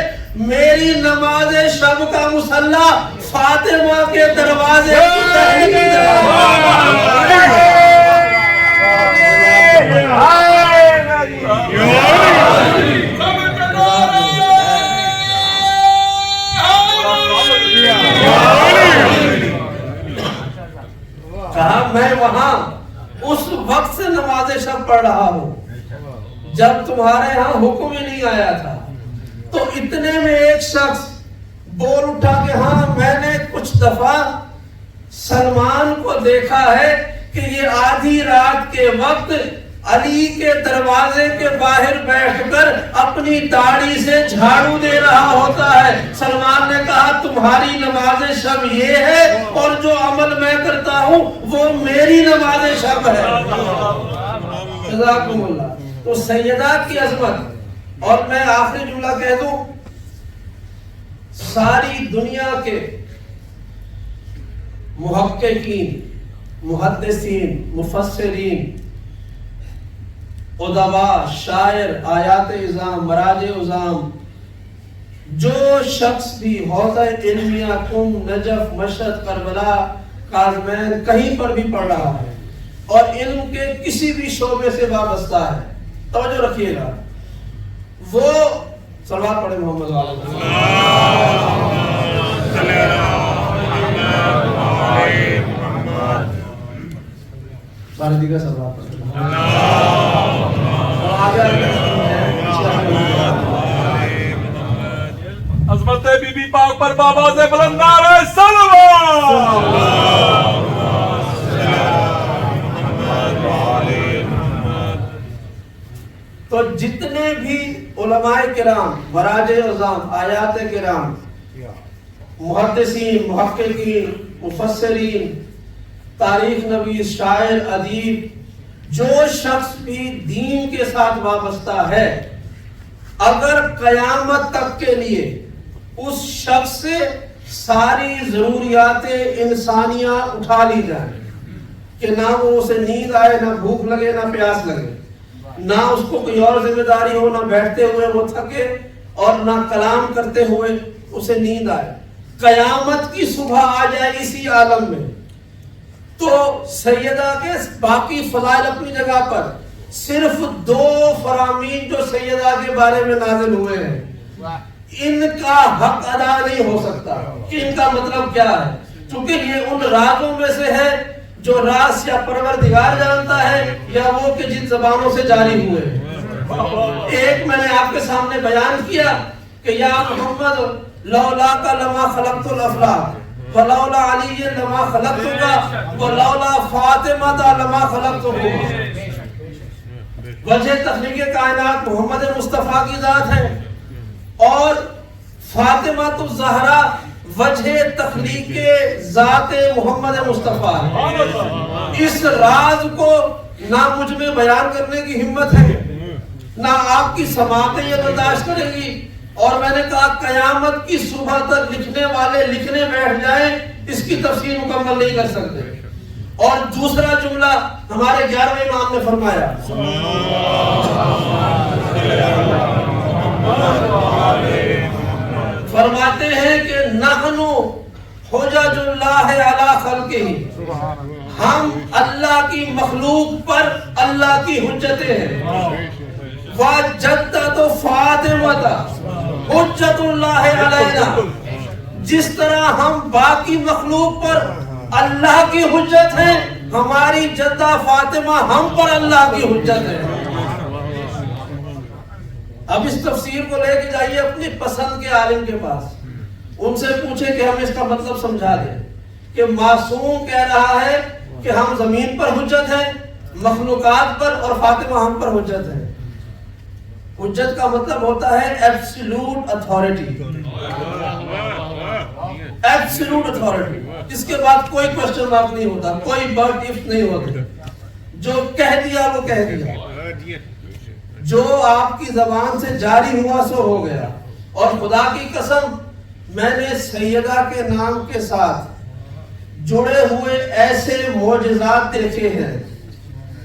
میری نماز شب کا مصلی فاطمہ کے دروازے کی دہلی کی کہا میں وہاں اس وقت سے نماز شب پڑھ رہا ہوں جب تمہارے ہاں حکم ہی نہیں آیا تھا۔ تو اتنے میں ایک شخص بول اٹھا کہ ہاں میں نے کچھ دفعہ سلمان کو دیکھا ہے کہ یہ آدھی رات کے وقت علی کے دروازے کے باہر بیٹھ کر اپنی داڑھی سے جھاڑو دے رہا ہوتا ہے۔ سلمان نے کہا تمہاری نماز شب یہ ہے اور جو عمل میں کرتا ہوں وہ میری نماز شب ہے۔ جزاکم اللہ۔ تو سیدہ کی عظمت، اور میں آخری جملہ کہہ دوں، ساری دنیا کے محققین، محدثین، مفسرین، ادباء، شاعر، آیات اعظام، مراجع اعظام، جو شخص بھی حوضہ علمیہ قم، نجف، مشہد، کربلا، کاظمین کہیں پر بھی پڑھ رہا ہے اور علم کے کسی بھی شعبے سے وابستہ ہے، توجہ رکھیے گا، وہ صلوات پڑھے محمد سارے دیگر صلوات پڑھے عظمت بی بی پاک پر بابا سے بلند نعرہ صلوات۔ تو جتنے بھی علماء کرام، مراجع اعظام، آیات کرام، محدثین، محققین، مفسرین، تاریخ نویس، شاعر، ادیب، جو شخص بھی دین کے ساتھ وابستہ ہے، اگر قیامت تک کے لیے اس شخص سے ساری ضروریات انسانیہ اٹھا لی جائیں کہ نہ وہ اسے نیند آئے، نہ بھوک لگے، نہ پیاس لگے، نہ اس کو کوئی اور ذمہ داری ہو، نہ بیٹھتے ہوئے وہ تھکے اور نہ کلام کرتے ہوئے اسے نیند آئے، قیامت کی صبح آ جائے اسی عالم میں، تو سیدہ کے باقی فضائل اپنی جگہ پر، صرف 2 فرامین جو سیدہ کے بارے میں نازل ہوئے ہیں ان کا حق ادا نہیں ہو سکتا۔ کہ ان کا مطلب کیا ہے؟ چونکہ یہ ان راتوں میں سے ہے جو راز یا پروردگار جانتا ہے یا وہ کہ جن زبانوں سے جاری ہوئے. ایک میں نے آپ کے سامنے بیان کیا کہ یا محمد لولا کا لما خلقت الافلاق ولولا علی لما خلقتک ولولا فاطمہ لما خلقتک. وجہ تخلیق کائنات محمد مصطفیٰ کی ذات ہے اور فاطمہ الزہرا وجہ تخلیق ذات محمد مصطفیٰ ہے. اس راز کو نہ مجھ میں بیان کرنے کی ہمت ہے نہ آپ کی سماعتیں یہ برداشت کریں گی. اور میں نے کہا قیامت کی صبح تک لکھنے والے لکھنے بیٹھ جائیں اس کی تفسیر مکمل نہیں کر سکتے. اور دوسرا جملہ ہمارے 11ویں امام نے فرمایا فرماتے ہیں کہ نحن حجج اللہ علی خلقہ، ہم اللہ کی مخلوق پر اللہ کی حجتیں ہیں. وجدت فاطمہ حجت اللہ علینا، جس طرح ہم باقی مخلوق پر اللہ کی حجت ہے ہماری جدہ فاطمہ ہم پر اللہ کی حجت ہے. اب اس تفسیر کو لے کے جائیے اپنی پسند کے عالم کے پاس، ان سے پوچھیں کہ ہم اس کا مطلب سمجھا دیں کہ معصوم کہہ رہا ہے کہ ہم زمین پر حجت ہیں مخلوقات پر اور فاطمہ ہم پر حجت ہے. حجت کا مطلب ہوتا ہے ایبسولوٹ اتھارٹی، ایبسولوٹ اتھارٹی، جس کے بعد کوئی کوسچن مارک نہیں ہوتا، کوئی بٹ اف نہیں ہوتا. جو کہہ دیا وہ کہہ دیا، جو آپ کی زبان سے جاری ہوا سو ہو گیا. اور خدا کی قسم میں نے سیدہ کے نام کے ساتھ جڑے ہوئے ایسے معجزات دیکھے ہیں،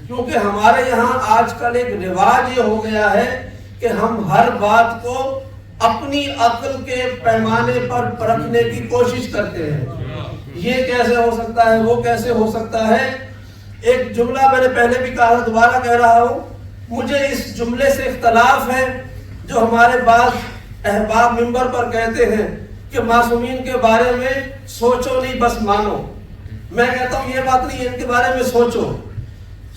کیونکہ ہمارے یہاں آج کل ایک رواج یہ ہو گیا ہے کہ ہم ہر بات کو اپنی عقل کے پیمانے پر پرکھنے کی کوشش کرتے ہیں. یہ کیسے ہو سکتا ہے، وہ کیسے ہو سکتا ہے. ایک جملہ میں نے پہلے بھی کہا، دوبارہ کہہ رہا ہوں، مجھے اس جملے سے اختلاف ہے جو ہمارے بعض احباب منبر پر کہتے ہیں کہ معصومین کے بارے میں سوچو نہیں بس مانو. میں کہتا ہوں یہ بات نہیں، ان کے بارے میں سوچو،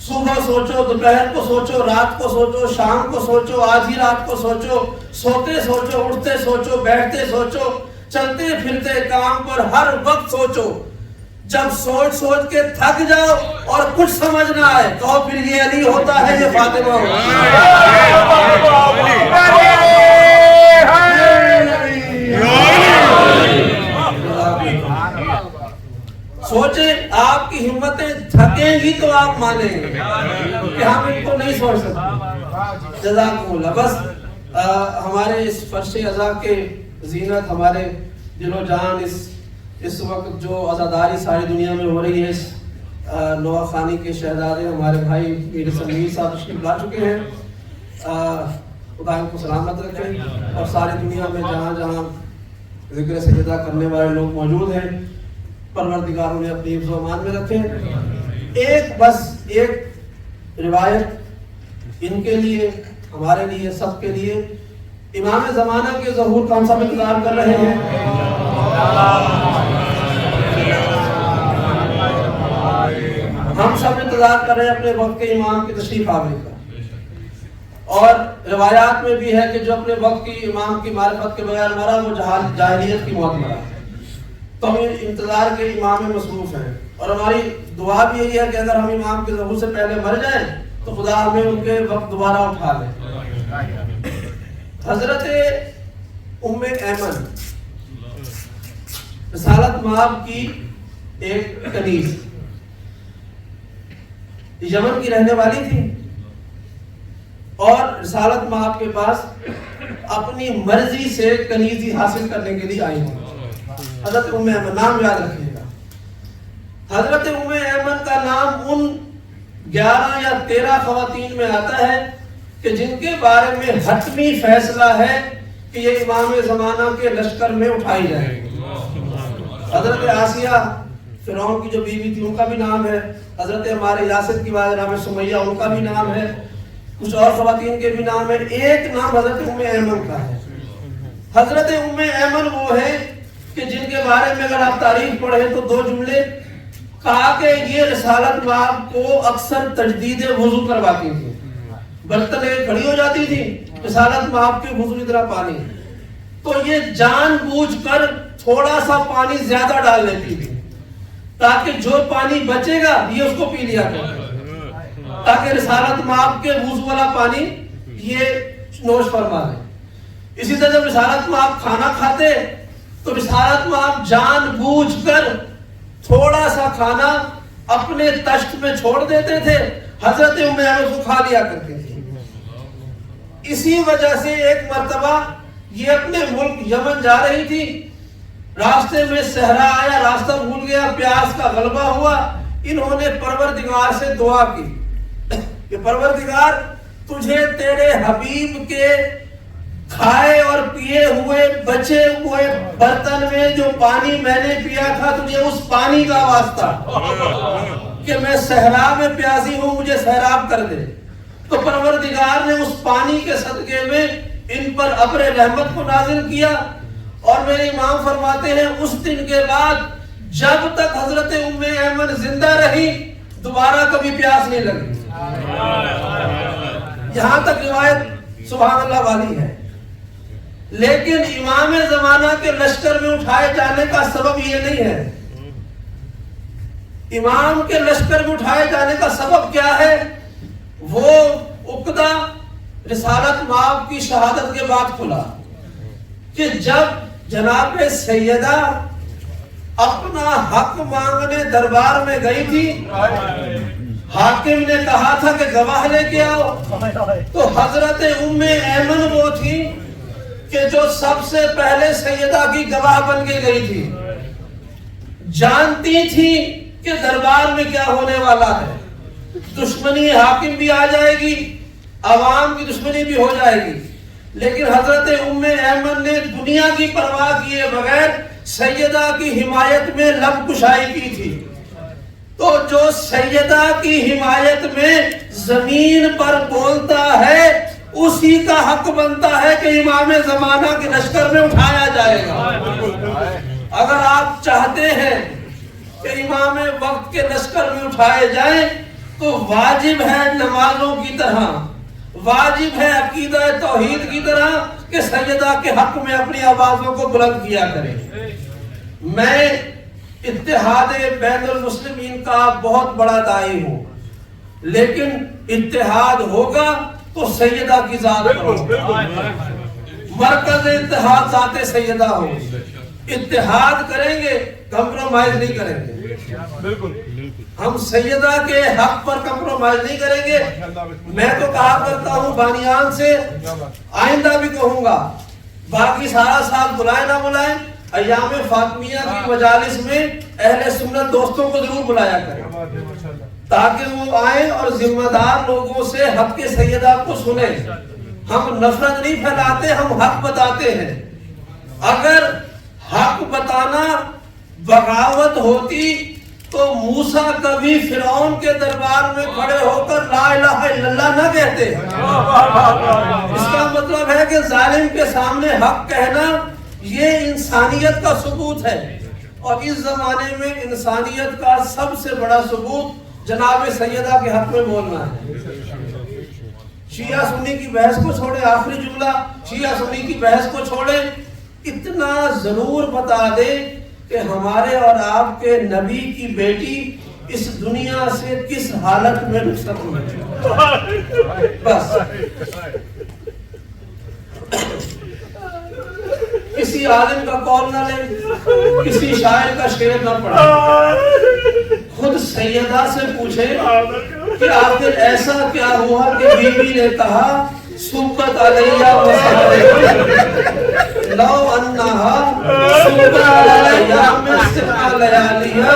صبح سوچو، دوپہر کو سوچو، رات کو سوچو، شام کو سوچو، آدھی رات کو سوچو، سوتے سوچو، اٹھتے سوچو، بیٹھتے سوچو، چلتے پھرتے کام پر ہر وقت سوچو. جب سوچ سوچ کے تھک جاؤ اور کچھ سمجھ نہ آئے تو پھر یہ علی ہوتا ہے، یہ فاطمہ ہوتا سوچیں. آپ کی ہمتیں تھکیں گی تو آپ مانیں گے کہ ہم ان کو نہیں سوچ سکتے. جزاکم اللہ. بس ہمارے اس فرش عزا کے زینت، ہمارے دل و جان اس وقت جو عزاداری ساری دنیا میں ہو رہی ہے، اس نوح خانی کے شہزادے ہمارے بھائی میر سمیر صاحب تشریف لا چکے ہیں. خدا ان کو سلامت رکھے اور ساری دنیا میں جہاں جہاں ذکر سجدہ کرنے والے لوگ موجود ہیں پروردگار انہیں اپنی حفظ و امان میں رکھے. ایک روایت ان کے لیے، ہمارے لیے، سب کے لیے. امام زمانہ کے ظہور کا ہم سب انتظار کر رہے ہیں. ہم سب انتظار کر رہے ہیں اپنے وقت کے امام کی تشریف آنے کا. اور روایات میں بھی ہے کہ جو اپنے وقت کی امام کی معرفت کے بغیر مرا وہ جاہلیت کی موت مرا. تو ہم انتظار کے امام میں مصروف ہیں اور ہماری دعا بھی یہی ہے کہ اگر ہم امام کے ظہور سے پہلے مر جائیں تو خدا ہمیں ان کے وقت دوبارہ اٹھا لے. حضرت ام ایمن رسالت مآب کی ایک کنیز یمن کی رہنے والی تھی اور رسالت مآب کے پاس اپنی مرضی سے کنیزی حاصل کرنے کے لیے آئی ہیں. حضرت ام ایمن، نام یاد رکھیے گا. حضرت ام ایمن کا نام ان 11 یا 13 خواتین میں آتا ہے کہ جن کے بارے میں حتمی فیصلہ ہے کہ یہ امام زمانہ کے لشکر میں اٹھائی جائے. حضرت آسیہ فرعون کی جو بیوی تھی ان کا بھی نام ہے. حضرت ہمارے یاسر کی والدہ نام سمیہ ان کا بھی نام ہے. کچھ اور خواتین کے بھی نام ہے. ایک نام حضرت ام ایمن کا ہے. حضرت ام ایمن وہ ہے کہ جن کے بارے میں اگر آپ تاریخ پڑھیں تو 2 جملے کہا کہ یہ رسالت مآب کو اکثر تجدید وضو کرواتی تھی، برتن کھڑی ہو جاتی تھی، رسالت مآب کے وضو اتنا پانی، تو یہ جان بوجھ کر تھوڑا سا پانی زیادہ ڈال لیتی تھی تاکہ جو پانی بچے گا یہ اس کو پی لیا کرے، تاکہ رسالت مآب کے وضو والا پانی یہ نوش فرما دے۔ اسی طرح جب رسالت مآب کھانا کھاتے تو رسالت مآب جان بوجھ کر تھوڑا سا کھانا اپنے تشت میں چھوڑ دیتے تھے، حضرت ام ایمن کو کھا لیا کرتی تھی۔ اسی وجہ سے ایک مرتبہ یہ اپنے ملک یمن جا رہی تھی، راستے میں صحرا آیا، راستہ بھول گیا، پیاس کا غلبہ ہوا، انہوں نے پروردگار سے دعا کی کہ پروردگار تجھے تیرے حبیب کے کھائے اور پیے ہوئے بچے ہوئے برتن میں جو پانی میں نے پیا تھا تجھے اس پانی کا واسطہ کہ میں صحرا میں پیاسی ہوں، مجھے سیراب کر دے۔ تو پروردگار نے اس پانی کے صدقے میں ان پر ابر رحمت کو نازل کیا، اور میرے امام فرماتے ہیں اس دن کے بعد جب تک حضرت ام ایمن زندہ رہی دوبارہ کبھی پیاس نہیں لگی۔ یہاں تک روایت سبحان اللہ والی ہے، لیکن امام زمانہ کے لشکر میں اٹھائے جانے کا سبب یہ نہیں ہے۔ امام کے لشکر میں اٹھائے جانے کا سبب کیا ہے؟ وہ عقدہ رسالت مآب کی شہادت کے بعد کھلا کہ جب جناب سیدہ اپنا حق مانگنے دربار میں گئی تھی، حاکم نے کہا تھا کہ گواہ لے کے آؤ، تو حضرت ام ایمن وہ تھی کہ جو سب سے پہلے سیدہ کی گواہ بن کے گئی تھی، جانتی تھی کہ دربار میں کیا ہونے والا ہے، دشمنی حاکم بھی آ جائے گی، عوام کی دشمنی بھی ہو جائے گی، لیکن حضرت ام ایمن نے دنیا کی پرواہ کیے بغیر سیدہ کی حمایت میں لب کشائی کی تھی۔ تو جو سیدہ کی حمایت میں زمین پر بولتا ہے اسی کا حق بنتا ہے کہ امام زمانہ کے لشکر میں اٹھایا جائے گا۔ اگر آپ چاہتے ہیں کہ امام وقت کے لشکر میں اٹھائے جائیں تو واجب ہے نمازوں کی طرح، واجب ہے عقیدہ توحید کی طرح کہ سیدہ کے حق میں اپنی آوازوں کو بلند کیا کریں۔ میں اتحاد بین المسلمین کا بہت بڑا داعی ہوں، لیکن اتحاد ہوگا تو سیدہ کی ذات پر ہوگا، مرکز اتحاد ذات سیدہ ہوگی۔ اتحاد کریں گے، کمپرومائز نہیں کریں گے، بالکل ہم سیدہ کے حق پر کمپرومائز نہیں کریں گے۔ میں تو کہا کرتا ہوں بانیان سے، آئندہ بھی کہوں گا، باقی سارا سال بلائیں نہ بلائیں، ایام فاطمیہ کی مجالس میں اہل سنت دوستوں کو ضرور بلایا کریں تاکہ وہ آئیں اور ذمہ دار لوگوں سے حق کے سیدہ کو سنیں۔ ہم نفرت نہیں پھیلاتے، ہم حق بتاتے ہیں۔ اگر حق بتانا بغاوت ہوتی تو موسیٰ کبھی فرعون کے دربار میں کھڑے ہو کر لا الہ الا اللہ نہ کہتے۔ اس کا مطلب ہے کہ ظالم کے سامنے حق کہنا یہ انسانیت کا ثبوت ہے، اور اس زمانے میں انسانیت کا سب سے بڑا ثبوت جناب سیدہ کے حق میں بولنا ہے۔ شیعہ سنی کی بحث کو چھوڑے، آخری جملہ شیعہ سنی کی بحث کو چھوڑے، اتنا ضرور بتا دے کہ ہمارے اور آپ کے نبی کی بیٹی اس دنیا سے کس حالت میں رخصت ہوئی، بس۔ کسی عالم کا قول نہ لیں، کسی شاعر کا شعر نہ پڑھیں، خود سیدہ سے پوچھیں کہ آخر ایسا کیا ہوا کہ بیوی نے کہا سبت علیہ لو انہا سبت علیہ میں سبت لیالیہ،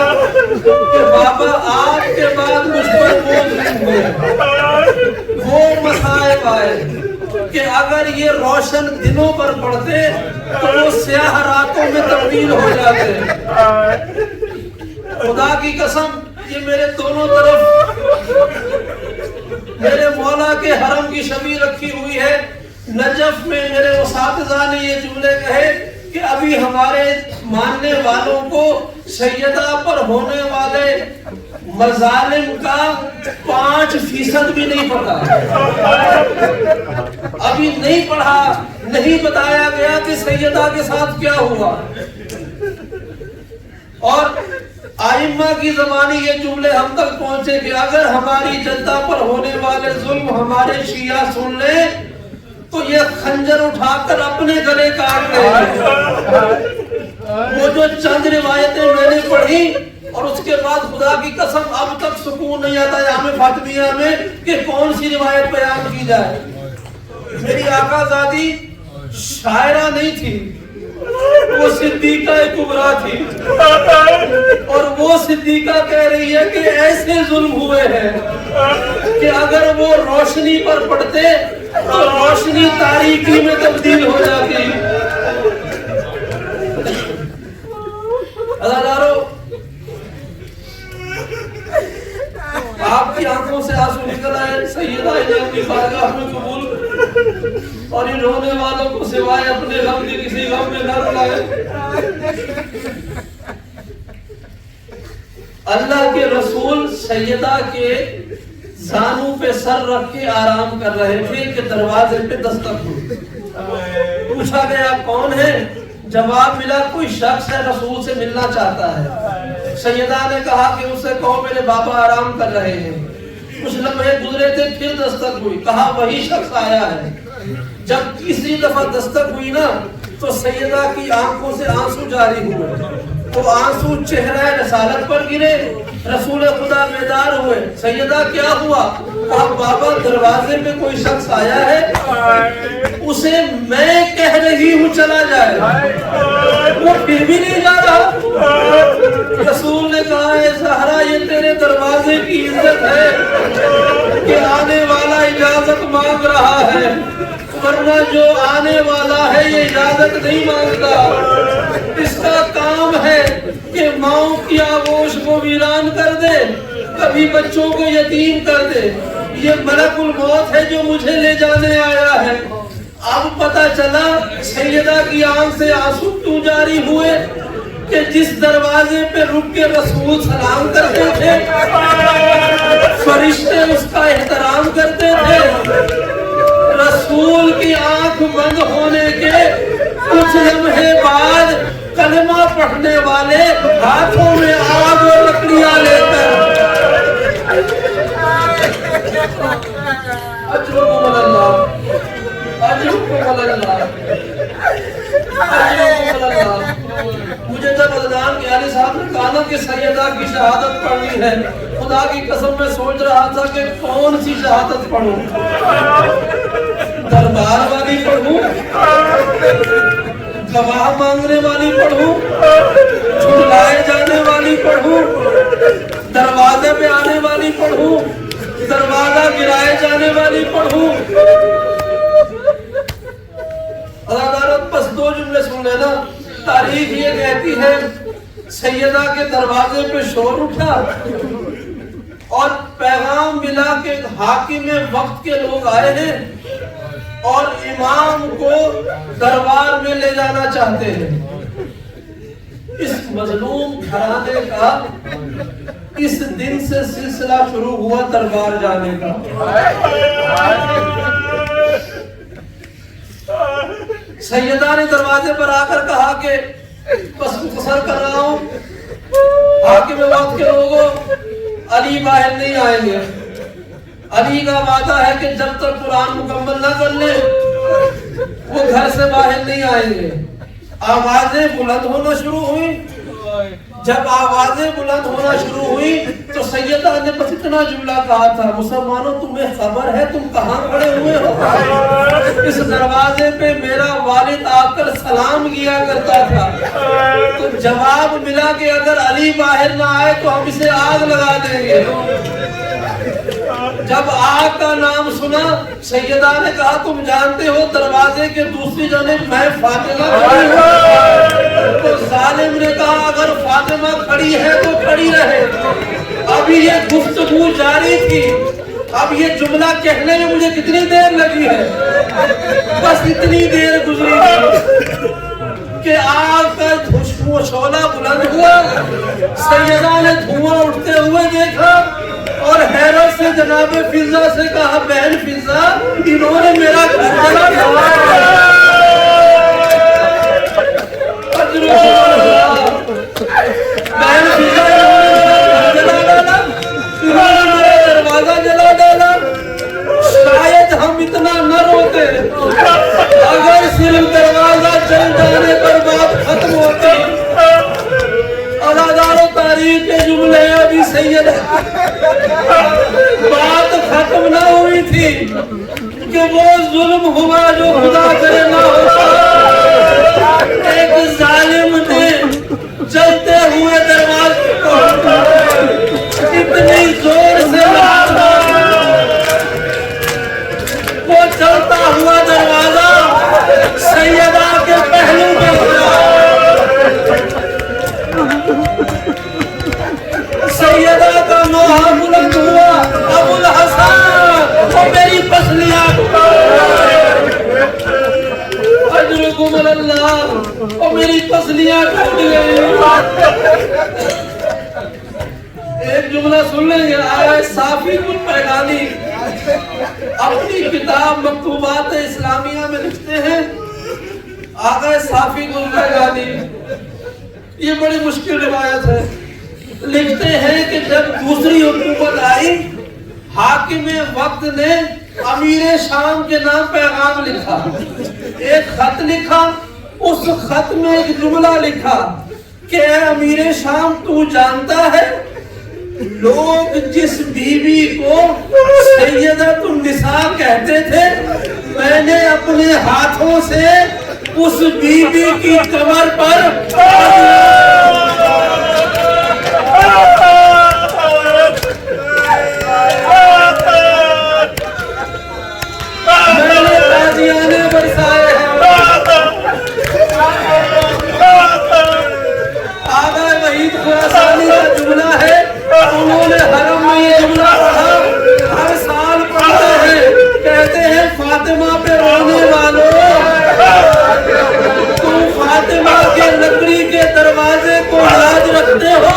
کہ بابا آپ کے بعد مجھ پر بوجھ نہیں ہوئے، وہ مصائب آئے کہ اگر یہ روشن دنوں پر پڑتے تو وہ سیاہ راتوں میں تبدیل ہو جاتے۔ خدا کی قسم یہ میرے دونوں طرف میرے مولا کے حرم کی شبیہ رکھی ہوئی ہے۔ نجف میں میرے اساتذہ نے یہ جملے کہے کہ کہ ابھی ہمارے ماننے والوں کو سیدہ پر ہونے والے مظالم کا 5% بھی نہیں پتا، ابھی نہیں پڑھا، نہیں بتایا گیا کہ سیدہ کے ساتھ کیا ہوا۔ اور ائمہ کی زبانی یہ جملے ہم تک پہنچے کہ اگر ہماری جدہ پر ہونے والے ظلم ہمارے شیعہ سن لیں تو یہ خنجر اٹھا کر اپنے گلے کاٹ لیں۔ وہ جو چند روایتیں میں نے پڑھی اور اس کے بعد خدا کی قسم اب تک سکون نہیں آتا یہاں فاطمیہ میں کہ کون سی روایت بیان کی جائے۔ میری آقا زادی شاعرہ نہیں تھی، وہ صدیقہ کبریٰ تھی، اور وہ صدیقہ کہہ رہی ہے کہ ایسے ظلم ہوئے ہیں کہ اگر وہ روشنی پر پڑتے تو روشنی تاریکی میں تبدیل ہو جاتی۔ عزیزانو، آپ کی آنکھوں سے آنسو نکل آئے، سیدہ انہیں کی بارگاہ میں قبول، اور ان رونے والوں کو سوائے اپنے غم کے کسی غم میں نہ رلائے۔ اللہ کے رسول سیدہ کے زانوں پہ سر رکھ کے آرام کر رہے تھے کہ دروازے پہ دستک ہوئی۔ پوچھا گیا کون ہے؟ جواب ملا کوئی شخص ہے، رسول سے ملنا چاہتا ہے۔ سیدہ نے کہا کہ اسے کہو میرے بابا آرام کر رہے ہیں۔ کچھ لمحے گزرے تھے، پھر دستک ہوئی، کہا وہی شخص آیا ہے۔ جب تیسری دفعہ دستک ہوئی نا تو سیدہ کی آنکھوں سے آنسو جاری ہوئے، تو آنسو چہرہ رسالت پر گرے۔ رسول خدا بیدار ہوئے، سیدہ کیا ہوا؟ کہا بابا دروازے پہ کوئی شخص آیا ہے، اسے میں کہہ رہی ہوں چلا جائے، وہ پھر بھی نہیں جا رہا۔ رسول نے کہا اے زہرا یہ تیرے دروازے کی عزت ہے کہ آنے والا اجازت مانگ رہا ہے، ورنہ جو آنے والا ہے یہ اجازت نہیں مانگتا۔ اس کا کام ہے کہ ماؤں کی آغوش کو ویران کر دے، کبھی بچوں کو یتیم کر دے۔ یہ ملک الموت ہے جو مجھے لے جانے آیا ہے۔ اب پتہ چلا سیدہ کی آنکھ سے آنسو کیوں جاری ہوئے کہ جس دروازے پہ رک کے رسول سلام کرتے تھے فرشتے اس کا احترام کرتے تھے، رسول کی آنکھ بند ہونے کے کچھ لمحے بعد کلمہ پڑھنے والے ہاتھوں میں آگ اور لکڑیاں لے کر اجرکم اللہ اجرکم اللہ اجرکم اللہ۔ مجھے جب عدنان کے علی صاحب نے کہا کہ سیدہ کی شہادت پڑھنی ہے، خدا کی قسم میں سوچ رہا تھا کہ کون سی شہادت پڑھوں، دربار والی پڑھوں، گواہ مانگنے والی پڑھوں، چھڑلائے جانے والی پڑھوں، دروازے پہ آنے والی پڑھوں، دروازہ گرائے جانے والی پڑھوں۔ عدالت بس دو جملے سن لینا۔ تاریخ یہ کہتی ہے سیدہ کے دروازے پہ شور اٹھا اور پیغام ملا کہ حاکم وقت کے لوگ آئے ہیں اور امام کو دربار میں لے جانا چاہتے ہیں۔ اس مظلوم گھرانے کا اس دن سے سلسلہ شروع ہوا دربار جانے کا۔ سیدہ نے دروازے پر آ کر کہا کہ بس مختصر کر رہا ہوں، حاکم وقت کے لوگوں علی باہر نہیں آئیں گے، علی کا وعدہ ہے کہ جب تک قرآن مکمل نہ کر لیں وہ گھر سے باہر نہیں آئیں گے۔ آوازیں بلند ہونا شروع ہوئی۔ جب آوازیں بلند ہونا شروع ہوئی تو سیدہ نے بس اتنا جملہ کہا تھا، مسلمانوں تمہیں خبر ہے تم کہاں کھڑے ہوئے ہو؟ اس دروازے پہ میرا والد آ کر سلام کیا کرتا تھا۔ تو جواب ملا کہ اگر علی باہر نہ آئے تو ہم اسے آگ لگا دیں گے۔ جب آگ کا نام سنا سیدہ نے کہا تم جانتے ہو دروازے کے دوسری جانب میں فاطمہ کھڑی ہوں۔ تو ظالم نے کہا اگر فاطمہ کھڑی ہے تو کھڑی رہے۔ ابھی یہ گفتگو جاری تھی، اب یہ جملہ کہنے میں مجھے کتنی دیر لگی ہے، بس اتنی دیر گزری۔ کہ آگ کا شعلہ بلند ہوا، سیدہ نے دھواں اٹھتے ہوئے دیکھا اور حیرت سے جناب فضا سے کہا بہن فضا انہوں نے میرا گھر جلا ڈالا۔ بہن فضا انہوں نے میرا دروازہ جلا ڈالا۔ شاید ہم اتنا نہ روتے اگر صرف دروازہ چل جانے پر بات ختم ہوتی۔ ادادار و تاریخ کے جملے ابھی سید بات ختم نہ ہوئی تھی کہ وہ ظلم ہوا جو خدا کرے نہ ہوتا۔ ایک ظالم نے چلتے ہوئے دروازے کو اتنی زور سے مارا، وہ چلتا ہوا دروازہ سیدہ کے پہلو پہ گیا۔ سیدہ کا نوحہ بلند ہوا، ابو الحسن وہ میری پسلیاں اجرکم اللہ، وہ میری پسلیاں ٹوٹ گئی۔ ایک جملہ سن لیں گے، آیا صافی الپیغانی اپنی کتاب مکتوبات اسلامیہ میں لکھتے ہیں، آقا صافی الپیغانی، یہ بڑی مشکل روایت ہے، لکھتے ہیں کہ جب دوسری حکومت آئی حاکم وقت نے امیر شام کے نام پیغام لکھا، ایک خط لکھا، اس خط میں ایک جملہ لکھا کہ اے امیر شام تو جانتا ہے لوگ جس بیوی کو سیدۃ النساء کہتے تھے میں نے اپنے ہاتھوں سے اس بیوی کی کمر پر میں نے تازیانے برسائے ہیں۔ آقا وحید خراسانی کا جملہ ہے، انہوں نے حرم میں یہ جملہ پڑھا، ہر سال پڑھتے ہیں، کہتے ہیں فاطمہ پہ رونے والوں تم فاطمہ کے لکڑی کے دروازے کو لاج رکھتے ہو،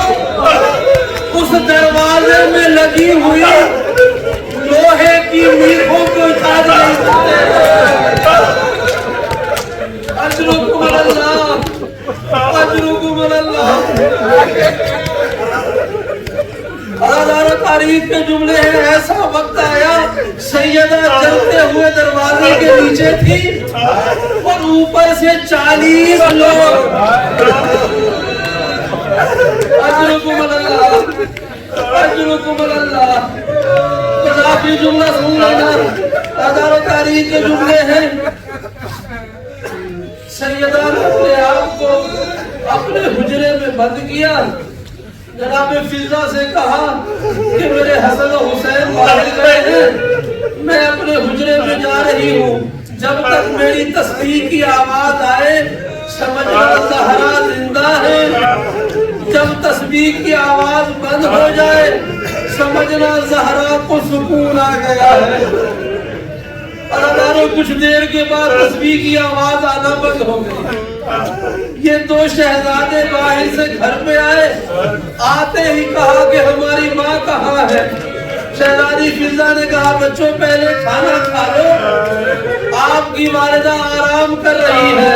اس دروازے میں لگی ہوئی لوہے کی میخوں کو اتار نہیں سکتے۔ اجرکم اللہ، اجرکم اللہ۔ ادادار تاریخ کے جملے ہیں، ایسا وقت آیا سیدہ چلتے ہوئے دروازے کے نیچے تھی اور اوپر سے 40 لوگ۔ اجرکم اللہ، اجرکم اللہ۔ اضافی جملہ سن لینا، ادادار تاریخ کے جملے ہیں، سیدہ نے اپنے آپ کو اپنے حجرے میں بند کیا، جناب فضا سے کہا کہ میرے حسن و حسین باہر گئے ہیں، میں اپنے حجرے میں جا رہی ہوں، جب تک میری تسبیح کی آواز آئے سمجھنا زہرا زندہ ہے، جب تسبیح کی آواز بند ہو جائے سمجھنا زہرا کو سکون آ گیا ہے۔ اداداروں کچھ دیر کے بعد تسبیح کی آواز آنا بند ہو گئی۔ یہ دو شہزادے باہر سے گھر پہ آئے، آتے ہی کہا کہ ہماری ماں کہاں ہے؟ شہزادی فضا نے کہا بچوں پہلے کھانا کھا لو، آپ کی والدہ آرام کر رہی ہے۔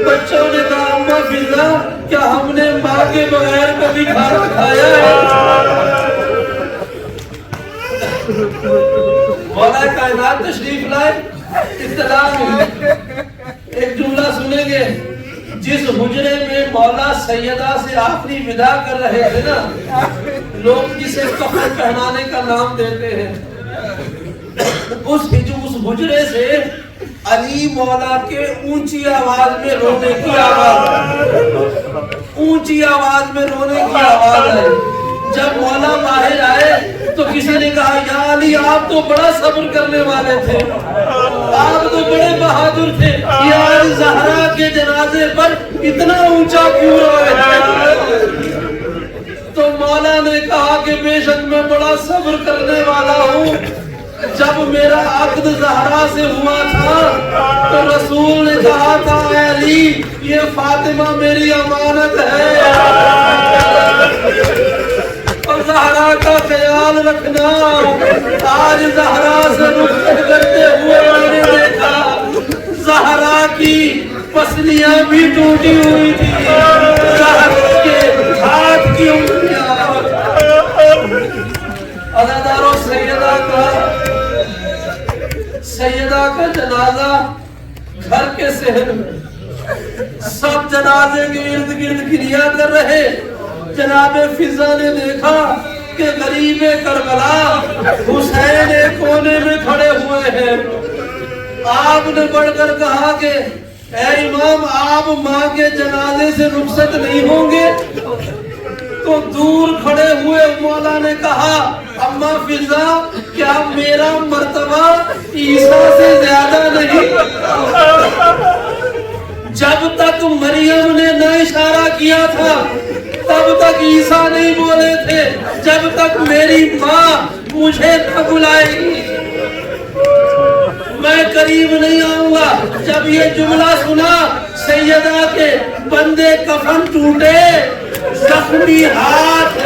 بچوں نے کہا اماں فضا کیا ہم نے ماں کے بغیر کبھی کھانا کھایا ہے؟ مولا کائنات تشریف لائے، اطلاع ملی۔ ایک جملہ سنیں گے، جس حجرے میں مولا سیدہ سے آخری ودا کر رہے تھے نا، لوگ جسے کفن پہنانے کا نام دیتے ہیں، اس حجرے سے علی مولا کے اونچی آواز میں رونے کی آواز آئی۔ جب مولا باہر آئے تو کسی نے کہا یا علی آپ تو بڑا صبر کرنے والے تھے، آپ تو بڑے بہادر تھے، یا علی زہرا کے جنازے پر اتنا اونچا کیوں روئے؟ تو مولا نے کہا کہ بے شک میں بڑا صبر کرنے والا ہوں، جب جب میرا عقد زہرا سے ہوا تھا تو رسول نے کہا تھا اے علی یہ فاطمہ میری امانت ہے اور زہرا کا خیال رکھنا. آج زہرا سے رخصت کرتے ہوئے میں نے دیکھا زہرا کی پسلیاں بھی ٹوٹی ہوئی تھی, زہرا کے ہاتھ کی انگلیاں. عزادارو سیدہ کا جنازہ گھر کے صحن میں سب جنازے کے ارد گرد گریا کر رہے. جناب فضا نے دیکھا کہ غریب کربلا حسین ایک کونے میں کھڑے ہوئے ہیں. آپ نے بڑھ کر کہا کہ اے امام آپ ماں کے جنازے سے رخصت نہیں ہوں گے؟ تو دور کھڑے ہوئے مولا نے کہا اما فضا کیا میرا مرتبہ عیسیٰ سے زیادہ نہیں؟ جب تک مریم نے نہ اشارہ کیا تھا تب تک عیسیٰ نہیں بولے تھے. جب تک میری ماں مجھے نہ بلائے گی میں قریب نہیں آؤں گا. جب یہ جملہ سنا سیدہ کے بندے کفن ٹوٹے, زخمی ہاتھ